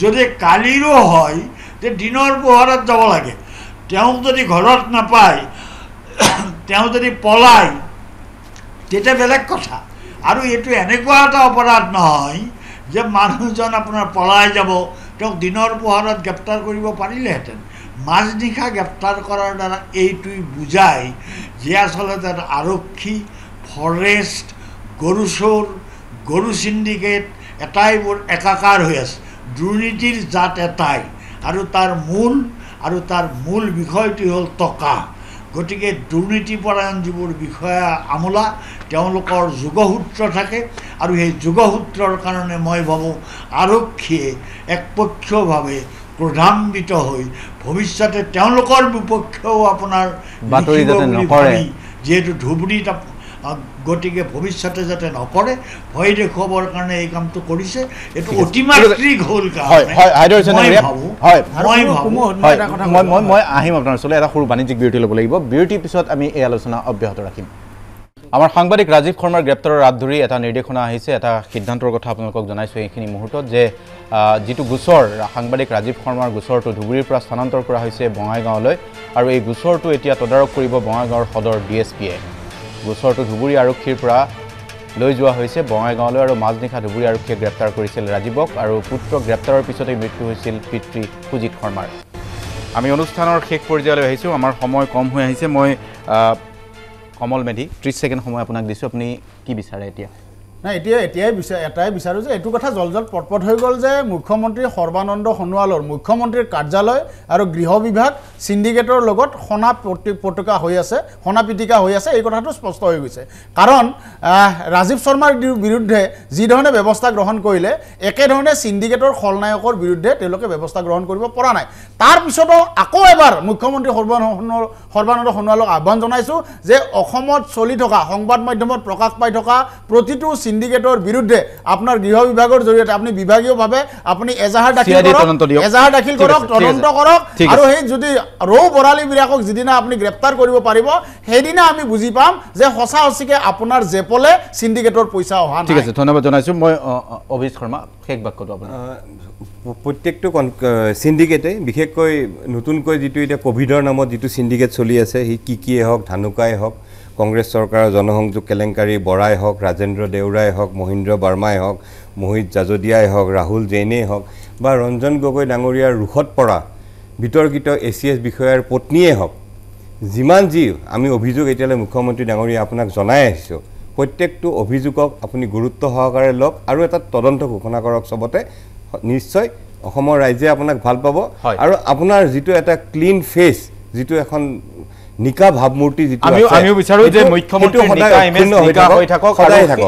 যদি কালিৰো হয় তে দিনৰ পোহৰত যাব লাগে তেওঁ যদি ঘৰত নাপায় তেওঁ যদি পলায় তেতিয়া বেলেগ কথা আৰু এইটো এনেকুৱা এটা অপৰাধ নহয় যে মানুহজন আপোনাৰ পলাই যাব তেওঁক দিনৰ পোহৰত গ্ৰেপ্তাৰ কৰিব পাৰিলেহেঁতেন মাজনিশা গ্ৰেপ্তাৰ কৰাৰ দ্বাৰা এইটোই বুজায় যে আচলতে আৰক্ষী ফৰেষ্ট গৰু চোৰ গৰু সিন্ডিকেট এটাইবোৰ একাকাৰ হৈ আছে দুৰ্নীতিৰ জাত এটাই আৰু তাৰ মূল বিষয়টি হ'ল টকা গতিকে দুৰ্নীতিপৰায়ণ যিবোৰ বিষয়া আমোলা তেওঁলোকৰ যোগসূত্ৰ থাকে আৰু সেই যোগসূত্ৰৰ কাৰণে মই ভাবোঁ আৰক্ষীয়ে একপক্ষীয়ভাৱে ক্ৰোধান্বিত হৈ ভৱিষ্যতে তেওঁলোকৰ বিপক্ষেও আপোনাৰ বাতৰি যাতে নকৰে যিহেতু ধুবুৰীত গতিকে ভৱিষ্যতে যাতে নকৰে ভয় দেখুৱাবৰ কাৰণে এই কামটো কৰিছে এইটো অতিমাত্ৰিক হ'ল মই আহিম আপোনাৰ ওচৰলৈ এটা সৰু বাণিজ্যিক বিৰতি ল'ব লাগিব বিৰতিৰ পিছত আমি এই আলোচনা অব্যাহত ৰাখিম আমাৰ সাংবাদিক ৰাজীৱ শৰ্মাৰ গ্ৰেপ্তাৰৰ ৰাত ধৰি এটা নিৰ্দেশনা আহিছে এটা সিদ্ধান্তৰ কথা আপোনালোকক জনাইছোঁ এইখিনি মুহূৰ্তত যে যিটো গোচৰ সাংবাদিক ৰাজীৱ শৰ্মাৰ গোচৰটো ধুবুৰীৰ পৰা স্থানান্তৰ কৰা হৈছে বঙাইগাঁৱলৈ আৰু এই গোচৰটো এতিয়া তদাৰক কৰিব বঙাইগাঁৱৰ সদৰ DSPয়ে গোচৰটো ধুবুৰী আৰক্ষীৰ পৰা লৈ যোৱা হৈছে বঙাইগাঁৱলৈ আৰু মাজনিশা ধুবুৰী আৰক্ষীয়ে গ্ৰেপ্তাৰ কৰিছিল ৰাজীৱক আৰু পুত্ৰক গ্ৰেপ্তাৰৰ পিছতে মৃত্যু হৈছিল পিতৃ সুজিত শৰ্মাৰ আমি অনুষ্ঠানৰ শেষ পৰ্যায়লৈ আহিছোঁ আমাৰ সময় কম হৈ আহিছে মই কমল মেধি 30 ছেকেণ্ড সময় আপোনাক দিছোঁ আপুনি কি বিচাৰে এতিয়া না এটাই বিচাৰোঁ যে এইটো কথা জলজল পটপট হৈ গ'ল যে মুখ্যমন্ত্ৰী সৰ্বানন্দ সোণোৱালৰ মুখ্যমন্ত্ৰীৰ কাৰ্যালয় আৰু গৃহ বিভাগ সিন্ডিকেটৰ লগত সোণা পটকা হৈ আছে সোণা পিটিকা হৈ আছে এই কথাটো স্পষ্ট হৈ গৈছে কাৰণ ৰাজীৱ শৰ্মাৰ বিৰুদ্ধে যিধৰণে ব্যৱস্থা গ্ৰহণ কৰিলে একেধৰণে সিন্ডিকেটৰ খলনায়কৰ বিৰুদ্ধে তেওঁলোকে ব্যৱস্থা গ্ৰহণ কৰিব পৰা নাই তাৰ পিছতো আকৌ এবাৰ মুখ্যমন্ত্ৰী সৰ্বানন্দ সোণোৱালক আহ্বান জনাইছোঁ যে অসমত চলি থকা সংবাদ মাধ্যমত প্ৰকাশ পাই থকা প্ৰতিটো সিন্ডিকেটৰ বিৰুদ্ধে আপোনাৰ গৃহ বিভাগৰ জৰিয়তে আপুনি বিভাগীয়ভাৱে আপুনি এজাহাৰ দাখিল কৰক তদন্ত কৰক আৰু সেই যদি ৰৌ বৰালীবিলাকক যিদিনা আপুনি গ্ৰেপ্তাৰ কৰিব পাৰিব সেইদিনা আমি বুজি পাম যে সঁচা সঁচিকে আপোনাৰ জেপলে সিন্ডিকেটৰ পইচা অহা নাই ঠিক আছে ধন্যবাদ জনাইছোঁ মই অভিজিত শৰ্মা শেষ বাক্যটো আপোনাৰ প্ৰত্যেকটো সিন্ডিকেটে বিশেষকৈ নতুনকৈ যিটো এতিয়া কোভিডৰ নামত যিটো সিন্ডিকেট চলি আছে সি কিকিয়ে হওক ধানুকাই হওক কংগ্ৰেছ চৰকাৰৰ জনসংযোগ কেলেংকাৰী বৰাই হওক ৰাজেন্দ্ৰ দেউৰাই হওক মহিন্দ্ৰ বাৰ্মাই হওক মোহিত জাজদিয়াই হওক ৰাহুল জৈনেই হওক বা ৰঞ্জন গগৈ ডাঙৰীয়াৰ ৰুখত পৰা বিতৰ্কিত ACS বিষয়াৰ পত্নীয়ে হওক যিমান যি আমি অভিযোগ এতিয়ালৈ মুখ্যমন্ত্ৰী ডাঙৰীয়া আপোনাক জনাই আহিছোঁ প্ৰত্যেকটো অভিযোগক আপুনি গুৰুত্ব সহকাৰে লওক আৰু এটা তদন্ত ঘোষণা কৰক চবতে নিশ্চয় অসমৰ ৰাইজে আপোনাক ভাল পাব আৰু আপোনাৰ যিটো এটা ক্লিন ফেচ যিটো এখন নিকা ভাবমূৰ্তি যিটো আমিও বিচাৰো যে মুখ্যমন্ত্ৰী নিকা হৈ থাকক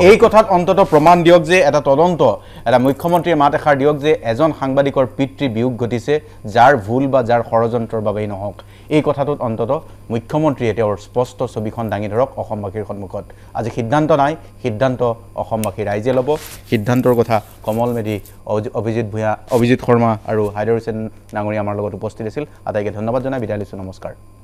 এই কথাত অন্তত প্ৰমাণ দিয়ক যে এটা তদন্ত এটা মুখ্যমন্ত্ৰীয়ে মাত এষাৰ দিয়ক যে এজন সাংবাদিকৰ পিতৃ বিয়োগ ঘটিছে যাৰ ভুল বা যাৰ ষড়যন্ত্ৰৰ বাবেই নহওক এই কথাটোত অন্তত মুখ্যমন্ত্ৰীয়ে তেওঁৰ স্পষ্ট ছবিখন দাঙি ধৰক অসমবাসীৰ সন্মুখত আজি সিদ্ধান্ত নাই সিদ্ধান্ত অসমবাসী ৰাইজে ল'ব সিদ্ধান্তৰ কথা কমল মেধি অভিজিত শৰ্মা আৰু হাইদৰ হুছেইন ডাঙৰীয়া আমাৰ লগত উপস্থিত আছিল আটাইকে ধন্যবাদ জনাই বিদায় লৈছোঁ নমস্কাৰ